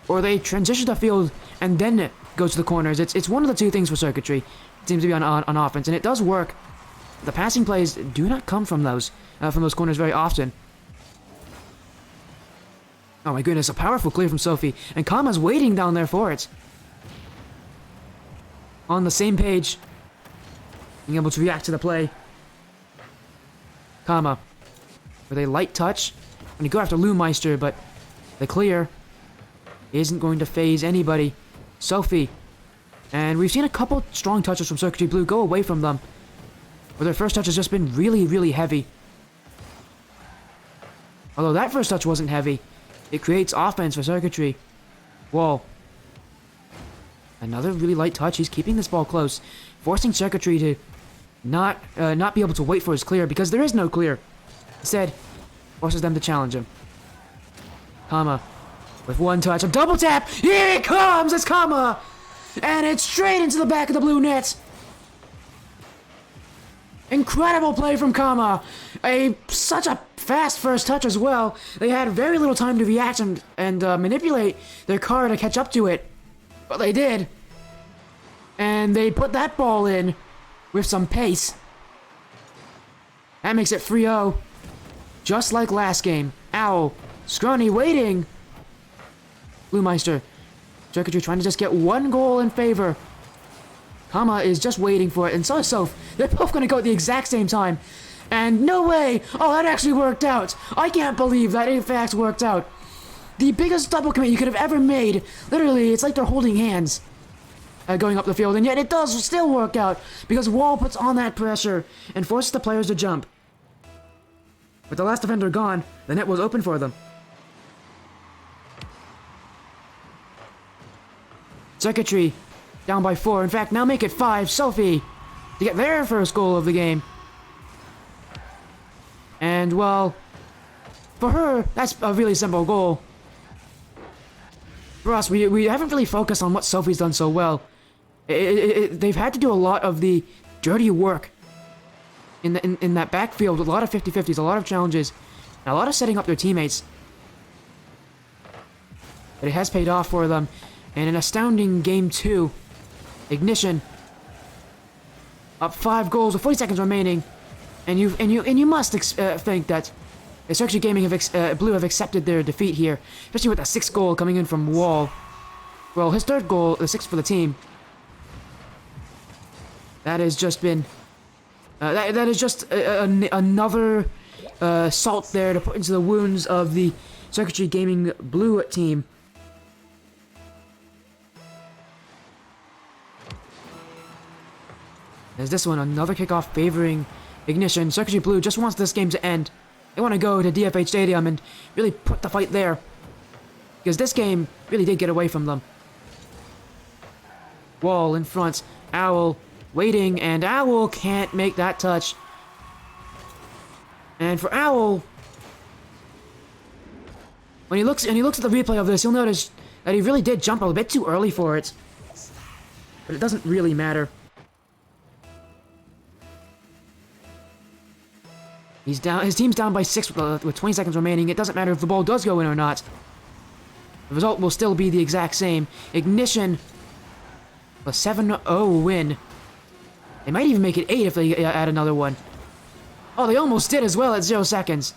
or they transition the field and then go to the corners. It's one of the two things for Circuitry. It seems to be on offense, and it does work. The passing plays do not come from those corners very often. Oh my goodness, a powerful clear from Sophie, and Kama's waiting down there for it. On the same page, being able to react to the play. Kama, with a light touch, and you go after Lumeister, but the clear isn't going to phase anybody. Sophie, and we've seen a couple strong touches from Circuitry Blue go away from them, where their first touch has just been really heavy. Although that first touch wasn't heavy, it creates offense for Circuitry. Wall. Another really light touch. He's keeping this ball close, forcing Circuitry to not be able to wait for his clear, because there is no clear. Instead, forces them to challenge him. Kama, with one touch, a double tap. Here it comes! It's Kama! And it's straight into the back of the blue net. Incredible play from Kama. Such a fast first touch as well. They had very little time to react and manipulate their car to catch up to it. But they did. And they put that ball in with some pace. That makes it 3-0. Just like last game. Owl. Scrawny waiting. Lumeister. Circuitry trying to just get one goal in favor. Kama is just waiting for it, and so is Soph. They're both going to go at the exact same time. And no way! Oh, that actually worked out! I can't believe that in fact worked out. The biggest double commit you could have ever made. Literally, it's like they're holding hands going up the field, and yet it does still work out because Wall puts on that pressure and forces the players to jump. With the last defender gone, the net was open for them. Circuitry down by 4. In fact, now make it 5. Sophie to get their first goal of the game. And, well, for her, that's a really simple goal. for us, we haven't really focused on what Sophie's done so well. They've had to do a lot of the dirty work in that backfield, a lot of 50-50s, a lot of challenges, and a lot of setting up their teammates. But it has paid off for them. And an astounding game 2. Ignition up 5 goals with 40 seconds remaining, and you must think that Circuitry Gaming Blue have accepted their defeat here, especially with a 6th goal coming in from Wall. Well, his 3rd goal, the 6th for the team. That has just been that is just another salt there to put into the wounds of the Circuitry Gaming Blue team. As this one, another kickoff favoring Ignition. Circuitry Blue just wants this game to end. They want to go to DFH Stadium and really put the fight there, because this game really did get away from them. Wall in front, Owl waiting, and Owl can't make that touch. And for Owl, when he looks at the replay of this, you'll notice that he really did jump a bit too early for it. But it doesn't really matter. He's down. His team's down by 6 with 20 seconds remaining. It doesn't matter if the ball does go in or not. The result will still be the exact same. Ignition, a 7-0 win. They might even make it 8 if they add another one. Oh, they almost did as well at 0 seconds.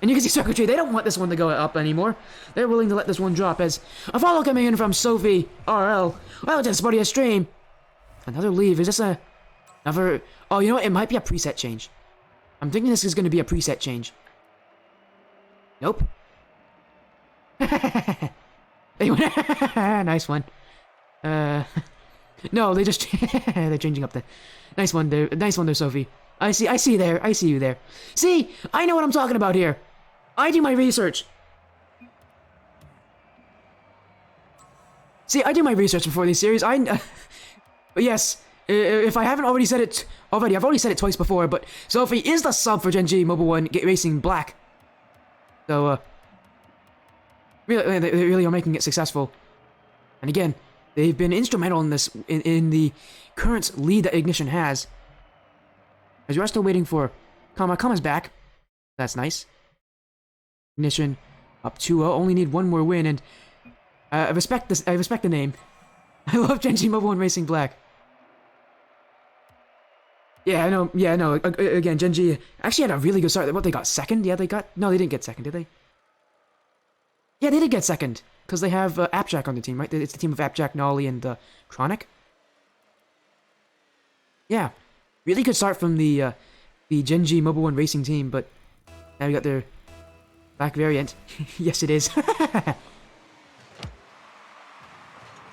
And you can see Circuitry, they don't want this one to go up anymore. They're willing to let this one drop as a follow coming in from Sophie RL. Well, just buddy a stream. Another leave. Is this another? Oh, you know what? It might be a preset change. I'm thinking this is going to be a preset change. Nope. Nice one. No, they just they're changing up the. Nice one there. Nice one there, Sophie. I see you there. See, I know what I'm talking about here. I do my research. See, I do my research before these series. But yes, if I haven't already said it already, I've already said it twice before, but Sophie is the sub for Gen G Mobile 1 Racing Black. So, they really are making it successful. And again, they've been instrumental in this, in the current lead that Ignition has. As you are still waiting for Kama. Kama's back. That's nice. Ignition up 2-0. Only need one more win, and I respect this. I respect the name. I love Gen G Mobile 1 Racing Black. Yeah, I know. Yeah, I know. Again, Gen G actually had a really good start. What, they got second? Yeah, they got. No, they didn't get second, did they? Yeah, they did get second because they have Appjack on the team, right? It's the team of Appjack, Nolly, and Chronic. Yeah, really good start from the Gen G Mobile 1 Racing team, but now we got their black variant. Yes, it is.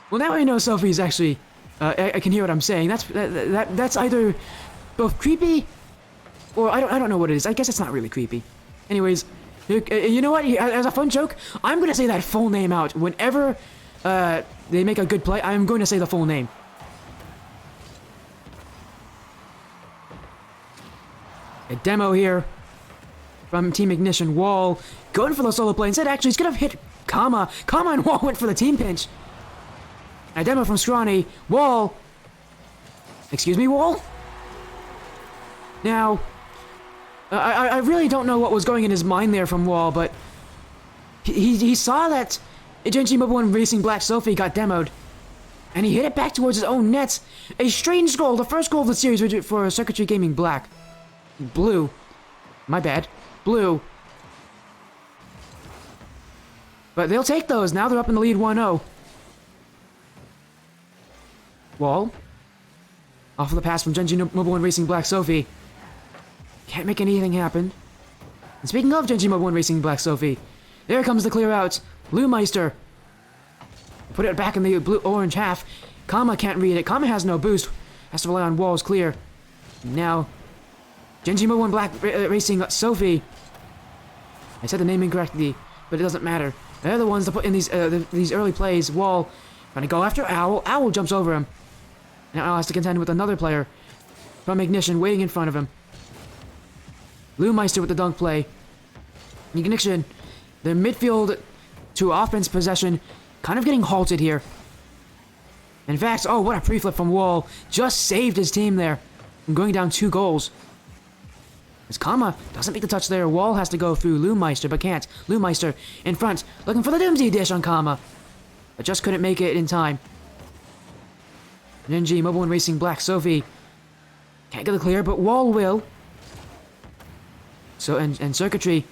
Well, now I know Sophie's actually. I can hear what I'm saying. That's either both creepy, or I don't know what it is. I guess it's not really creepy. Anyways, you know what? As a fun joke, I'm gonna say that full name out whenever they make a good play. I'm going to say the full name. A demo here from Team Ignition. Wall going for the solo play. Instead, actually, he's gonna hit Kama. Kama and Wall went for the team pinch. A demo from Scrawny. Wall. Excuse me, Wall? Now, I really don't know what was going in his mind there from Wall, but he saw that Gen G Mobile 1 Racing Black Sophie got demoed, and he hit it back towards his own nets. A strange goal, the first goal of the series for Circuitry Gaming Black. Blue. My bad. Blue. But they'll take those. Now they're up in the lead 1-0. Wall. Off of the pass from Gen G Mobile 1 Racing Black Sophie. Can't make anything happen. And speaking of Gen G Mobile 1 Racing Black Sophie, there comes the clear out. Blue Meister. Put it back in the blue-orange half. Kama can't read it. Kama has no boost. Has to rely on Wall's clear. Now, Gen G Mobile 1 Black Racing Sophie. I said the name incorrectly, but it doesn't matter. They're the ones that put in these early plays. Wall trying to go after Owl. Owl jumps over him. Now Owl has to contend with another player from Ignition waiting in front of him. Blue Meister with the dunk play. Ignition, their midfield to offense possession kind of getting halted here. In fact, oh, what a pre-flip from Wall. Just saved his team there from going down 2 goals. As Kama doesn't make the touch there, Wall has to go through Loomeister, but can't. Loomeister in front, looking for the Doomsday Dish on Kama, but just couldn't make it in time. Ninja, Mobile and Racing Black, Sophie can't get the clear, but Wall will. So, and Circuitry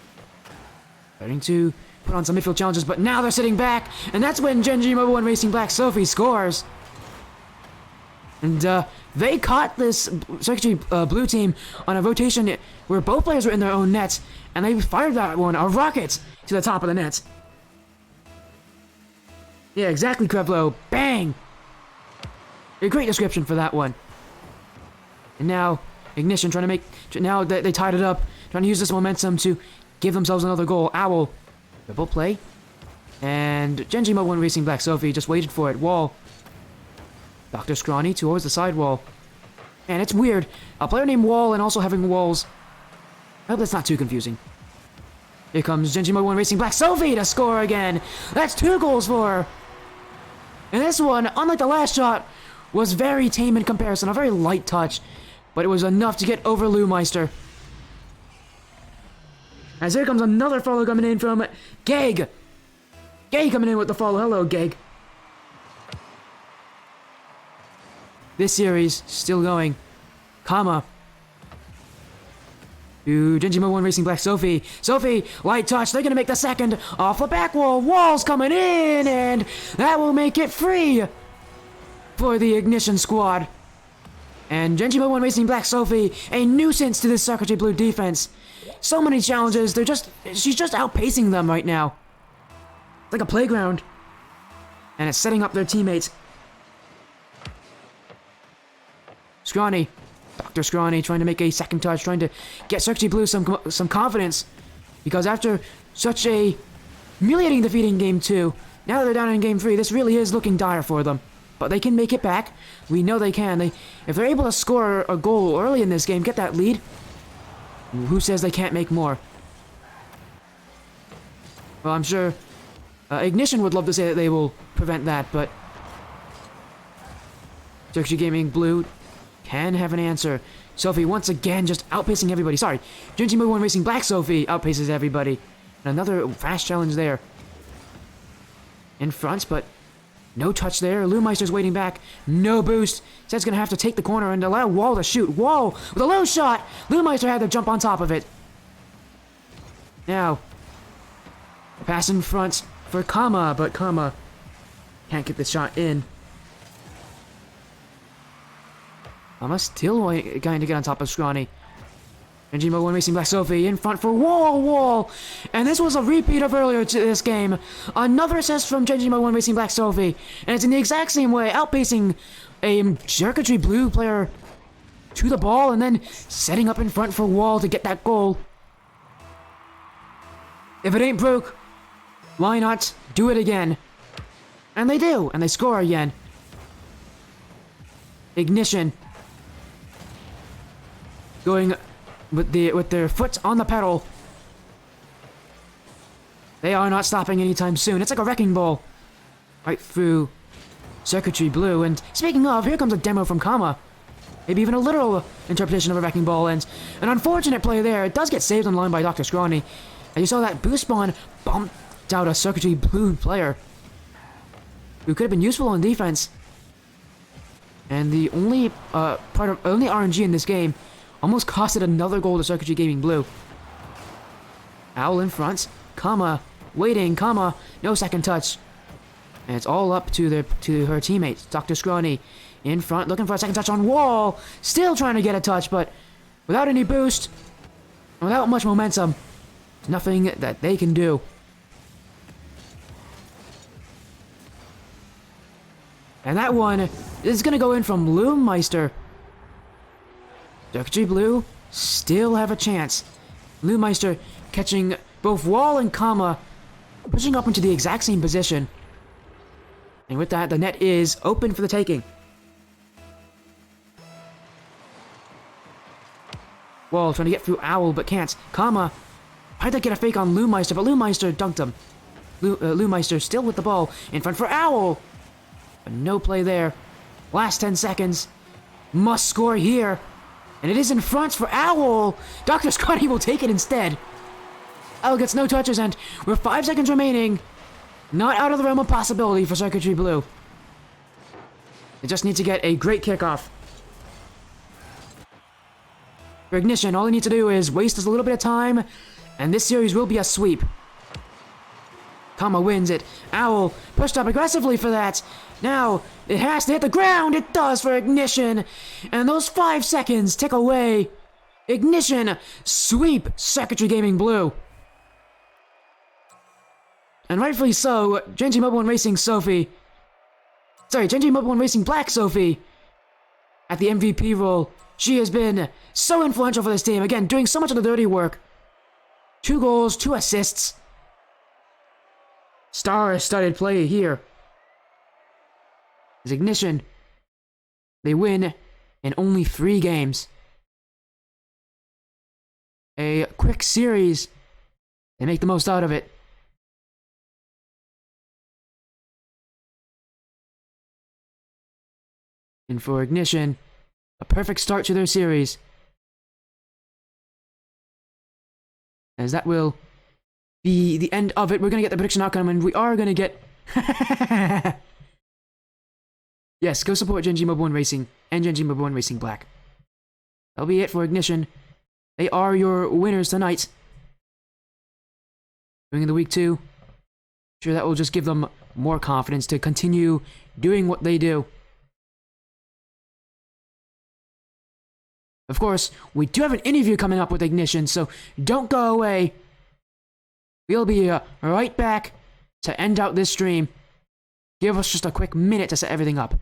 starting to put on some midfield challenges, but now they're sitting back, and that's when Genji, Mobile and Racing Black, Sophie scores. And they caught this Circuitry blue team on a rotation where both players were in their own nets, and they fired that one, a rocket, to the top of the net. Yeah, exactly, Krevlo. Bang! A great description for that one. And now, Ignition trying to make... Now that they tied it up, trying to use this momentum to give themselves another goal. Owl, double play. And Genji, Mobile and Racing Black, Sophie just waited for it. Wall. Dr. Scrawny towards the sidewall. Man, it's weird. A player named Wall and also having walls. I hope that's not too confusing. Here comes Genji, Mobile and Racing Black, Sophie to score again. That's 2 goals for her. And this one, unlike the last shot, was very tame in comparison. A very light touch. But it was enough to get over Loomeister. As here comes another follow coming in from Geg. Geg coming in with the follow. Hello, Geg. This series still going. Kama. To Genji, Mobile and Racing Black, Sophie. Sophie, light touch. They're going to make the second off the back wall. Wall's coming in, and that will make it free for the Ignition squad. And Genji, Mobile and Racing Black, Sophie, a nuisance to this Circuitry Blue defense. So many challenges. She's just outpacing them right now. It's like a playground. And it's setting up their teammates. Scrawny. Dr. Scrawny trying to make a second touch, trying to get Circuitry Blue some confidence. Because after such a humiliating defeat in Game 2, now that they're down in Game 3, this really is looking dire for them. But they can make it back. We know they can. If they're able to score a goal early in this game, get that lead, who says they can't make more? Well, I'm sure Ignition would love to say that they will prevent that, but Circuitry Gaming Blue can have an answer. Sophie once again just outpacing everybody. Sorry, Genji, Mobile and Racing Black, Sophie outpaces everybody. And another fast challenge there. In front, but no touch there. Loomeister's waiting back. No boost. Says gonna have to take the corner and allow Wall to shoot. Wall with a low shot. Loomeister had to jump on top of it. Now, pass in front for Kama, but Kama can't get the shot in. Kama still going to get on top of Scrawny. And Gmo1 Racing Black, Sophie in front for Wall. And this was a repeat of earlier to this game. Another assist from Gmo1 Racing Black, Sophie. And it's in the exact same way, outpacing a Circuitry Blue player to the ball and then setting up in front for Wall to get that goal. If it ain't broke, why not do it again? And they do, and they score again. Ignition going with their foot on the pedal. They are not stopping anytime soon. It's like a wrecking ball right through Circuitry Blue. And speaking of, here comes a demo from Kama. Maybe even a literal interpretation of a wrecking ball. And an unfortunate play there. It does get saved on line by Dr. Scrawny. And you saw that boost spawn bumped out a Circuitry Blue player who could have been useful on defense. And the only only RNG in this game almost costed another goal to Circuitry Gaming Blue. Owl in front. Kama waiting. Kama no second touch. And it's all up to her teammates. Dr. Scrawny in front, looking for a second touch on Wall. Still trying to get a touch, but without any boost, without much momentum, there's nothing that they can do. And that one is going to go in from Loomeister. Circuitry Blue still have a chance. Loomeister catching both Wall and Kama, pushing up into the exact same position. And with that, the net is open for the taking. Wall trying to get through Owl, but can't. Kama tried to get a fake on Loomeister, but Loomeister dunked him. Lewmeister still with the ball in front for Owl. But no play there. Last 10 seconds. Must score here. And it is in front for Owl. Dr. Scotty will take it instead. Owl gets no touches, and with 5 seconds remaining, not out of the realm of possibility for Circuitry Blue. They just need to get a great kickoff. For Ignition, all they need to do is waste just a little bit of time, and this series will be a sweep. Kama wins it. Owl pushed up aggressively for that. Now, it has to hit the ground. It does for Ignition. And those 5 seconds tick away. Ignition sweep Circuitry Gaming Blue. And rightfully so, Genji Mobile and Racing Sophie. Sorry, Genji Mobile and Racing Black Sophie at the MVP role. She has been so influential for this team. Again, doing so much of the dirty work. 2 goals, 2 assists. Star-studded play here. As Ignition, they win in only 3 games. A quick series. They make the most out of it. And for Ignition, a perfect start to their series. As that will be the end of it. We're going to get the prediction outcome, and we are going to get... Yes, go support Genji Mobile and Racing, and Genji Mobile and Racing Black. That'll be it for Ignition. They are your winners tonight. Going into week 2. Sure, that will just give them more confidence to continue doing what they do. Of course, we do have an interview coming up with Ignition, so don't go away. We'll be right back to end out this stream. Give us just a quick minute to set everything up.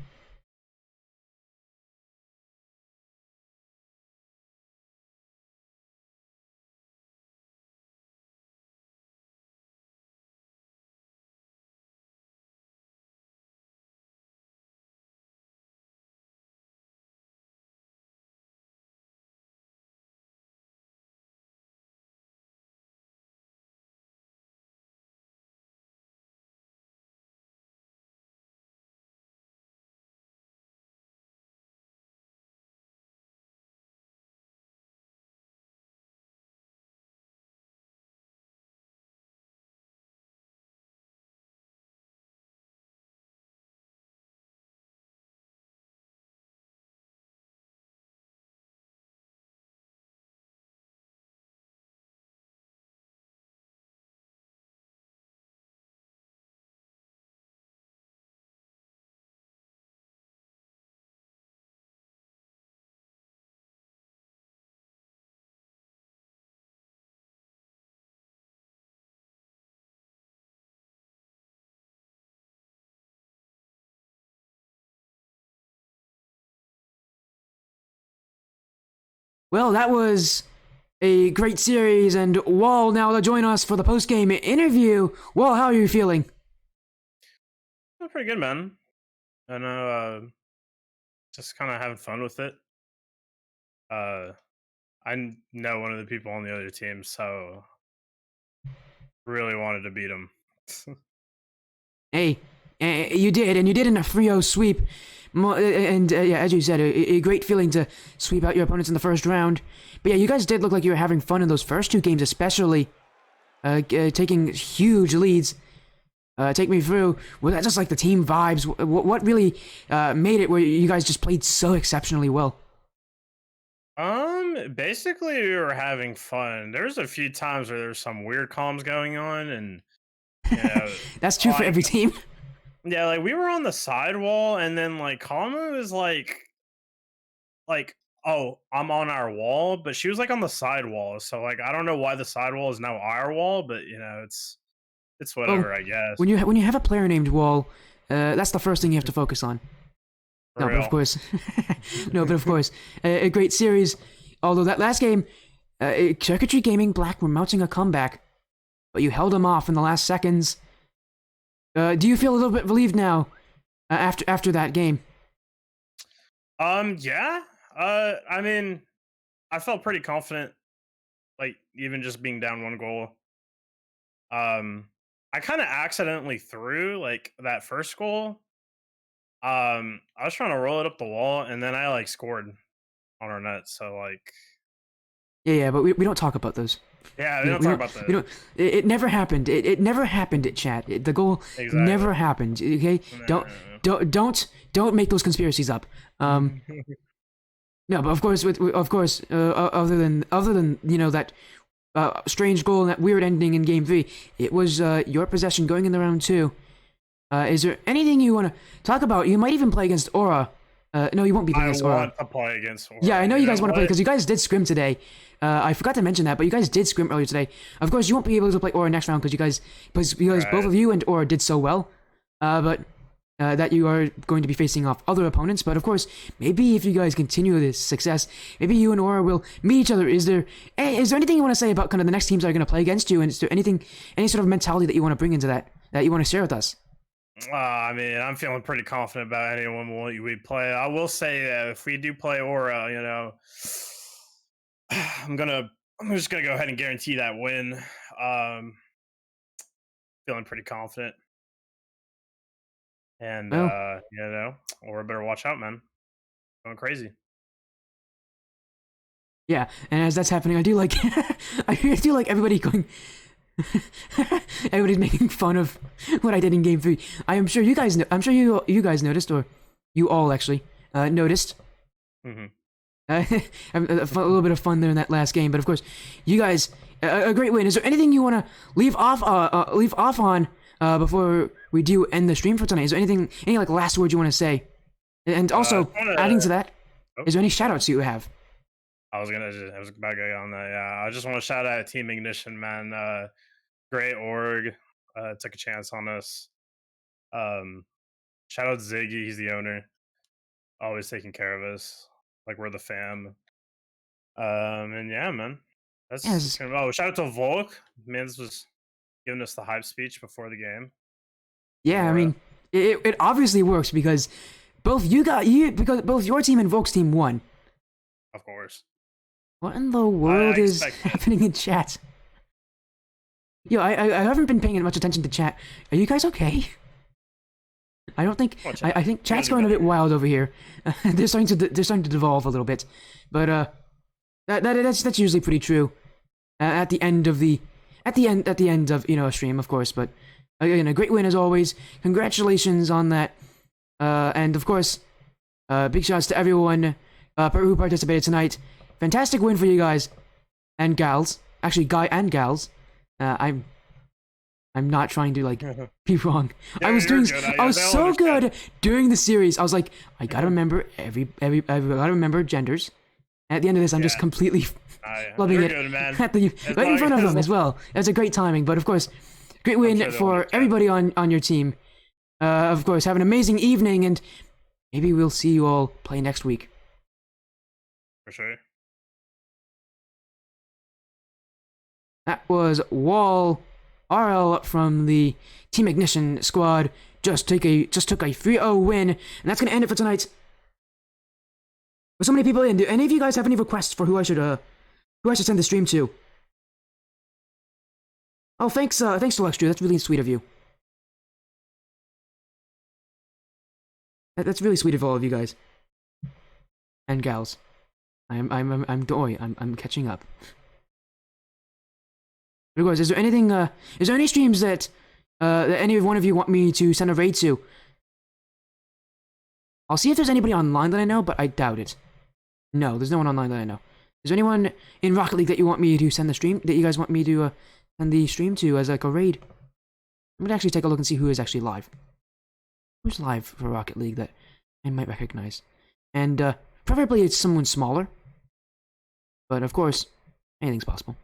Well, that was a great series, and Wall now to join us for the post-game interview. Wall, how are you feeling? I'm pretty good, man. I know, just kind of having fun with it. I know one of the people on the other team, so really wanted to beat him. Hey, you did, and you did in a 3-0 sweep. And yeah, as you said, a great feeling to sweep out your opponents in the first round. But yeah, you guys did look like you were having fun in those first 2 games, especially taking huge leads. Take me through. Was that just like the team vibes? What really made it where you guys just played so exceptionally well? Basically, we were having fun. There's a few times where there's some weird comms going on, and you know, That's true for every team. yeah, like we were on the sidewall, and then like Kama was like, oh, I'm on our wall, but she was like on the sidewall. So like, I don't know why the sidewall is now our wall, but you know, it's whatever, I guess. When you have a player named Wall, that's the first thing you have to focus on. No, but of course, a great series. Although that last game, Circuitry Gaming Black were mounting a comeback, but you held them off in the last seconds. Do you feel a little bit relieved now after that game? Yeah. I mean, I felt pretty confident, like even just being down 1 goal. I kind of accidentally threw like that first goal. I was trying to roll it up the wall, and then I like scored on our net. So like, Yeah, but we don't talk about those. yeah, we We, don't we talk don't. about We the don't. It never happened. It never happened at chat. The goal exactly. never happened. Okay. Don't Nah. don't make those conspiracies up. No, but of course, of course, other than that strange goal and that weird ending in Game 3, it was your possession going in the round 2. Is there anything you want to talk about? You might even play against Aura. No, you won't be playing I against Aura. want to play against Aura. Yeah, I know you guys know want to play what? because you guys did scrim today. I forgot to mention that, but you guys did scrim earlier today. Of course, you won't be able to play Aura next round because Right. both of you and Aura did so well. But that you are going to be facing off other opponents. But of course, maybe if you guys continue this success, maybe you and Aura will meet each other. Is there anything you want to say about kind of the next teams that are going to play against you? And is there any sort of mentality that you want to bring into that you want to share with us? I mean, I'm feeling pretty confident about anyone we play. I will say that if we do play Aura, I'm just gonna go ahead and guarantee that win. Um, Feeling pretty confident, and Well, Aura better watch out, man. Going crazy. yeah. And as that's happening, I do like I do like everybody going. Everybody's making fun of what I did in Game 3. I am sure you guys. I'm sure you guys noticed, or you all actually noticed. Hmm. A little bit of fun there in that last game, but of course, you guys, a great win. Is there anything you want to leave off on before we do end the stream for tonight? Is there any like last words you want to say? And also, adding to that, Oh, is there any shoutouts you have? I was about to go on that. Yeah, I just want to shout out Team Ignition, man. Great org. Took a chance on us. Um, Shout out to Ziggy. He's the owner. Always taking care of us. Like we're the fam. And yeah, man. That's Yes, kind of. Oh, shout out to Volk. Man, this was giving us the hype speech before the game. yeah. I Aura, mean, it obviously works because because both your team and Volk's team won. of course. What in the world is expected. happening in chat? Yo, I haven't been paying much attention to chat. Are you guys okay? I don't think. Watch I out. think chat's Gotta do going a bit better. wild over here. They're starting to devolve a little bit, but that's usually pretty true. At the end of a stream, of course. But again, a great win as always. Congratulations on that. And of course, big shouts to everyone who participated tonight. Fantastic win for you guys and gals. Actually, guy and gals. I'm not trying to like be wrong. Yeah, I was you're doing. good. I was they'll so understand. good during the series. I was like, I gotta remember I gotta remember genders. And at the end of this, I'm just Yeah. completely loving You're it good, man. right in front of them as well. It was a great timing, but of course, great win sure they'll for understand. everybody on your team. Of course, have an amazing evening, and maybe we'll see you all play next week. For sure. That was Wall RL from the Team Ignition squad. Just took a 3-0 win, and that's gonna end it for tonight. With so many people in, do any of you guys have any requests for who I should send the stream to? Oh, thanks to Lextru. That's really sweet of you. That's really sweet of all of you guys and gals. I'm catching up. But of course, is there any streams that any one of you want me to send a raid to? I'll see if there's anybody online that I know, but I doubt it. No, there's no one online that I know. Is there anyone in Rocket League that you want me to send the stream, that you guys want me to send the stream to as like a raid? I'm gonna actually take a look and see who is actually live. Who's live for Rocket League that I might recognize? And preferably it's someone smaller. But of course, anything's possible.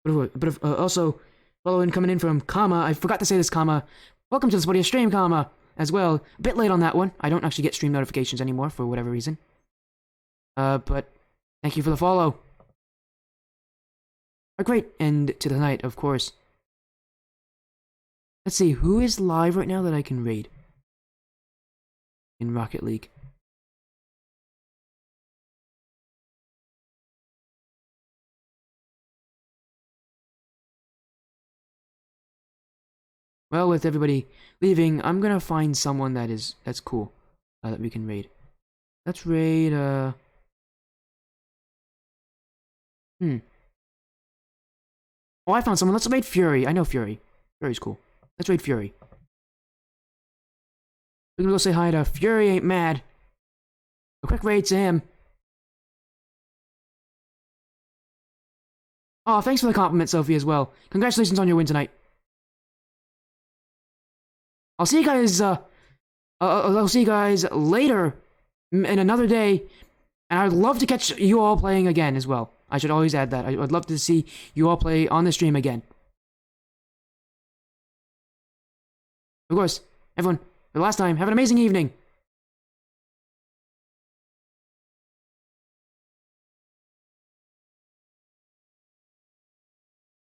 But also, following coming in from Kama, I forgot to say this, Kama. Welcome to the Sporty stream, Kama, as well. A bit late on that one. I don't actually get stream notifications anymore for whatever reason. But thank you for the follow. A great end to the night, of course. Let's see, who is live right now that I can raid in Rocket League? Well, with everybody leaving, I'm gonna find someone that's cool that we can raid. Let's raid. Oh, I found someone. Let's raid Fury. I know Fury. Fury's cool. Let's raid Fury. We're gonna go say hi to Fury. Ain't mad. A quick raid to him. Oh, thanks for the compliment, Sophie, as well. Congratulations on your win tonight. I'll see you guys. I'll see you guys later in another day, and I'd love to catch you all playing again as well. I should always add that. I'd love to see you all play on the stream again. Of course, everyone, for the last time, have an amazing evening.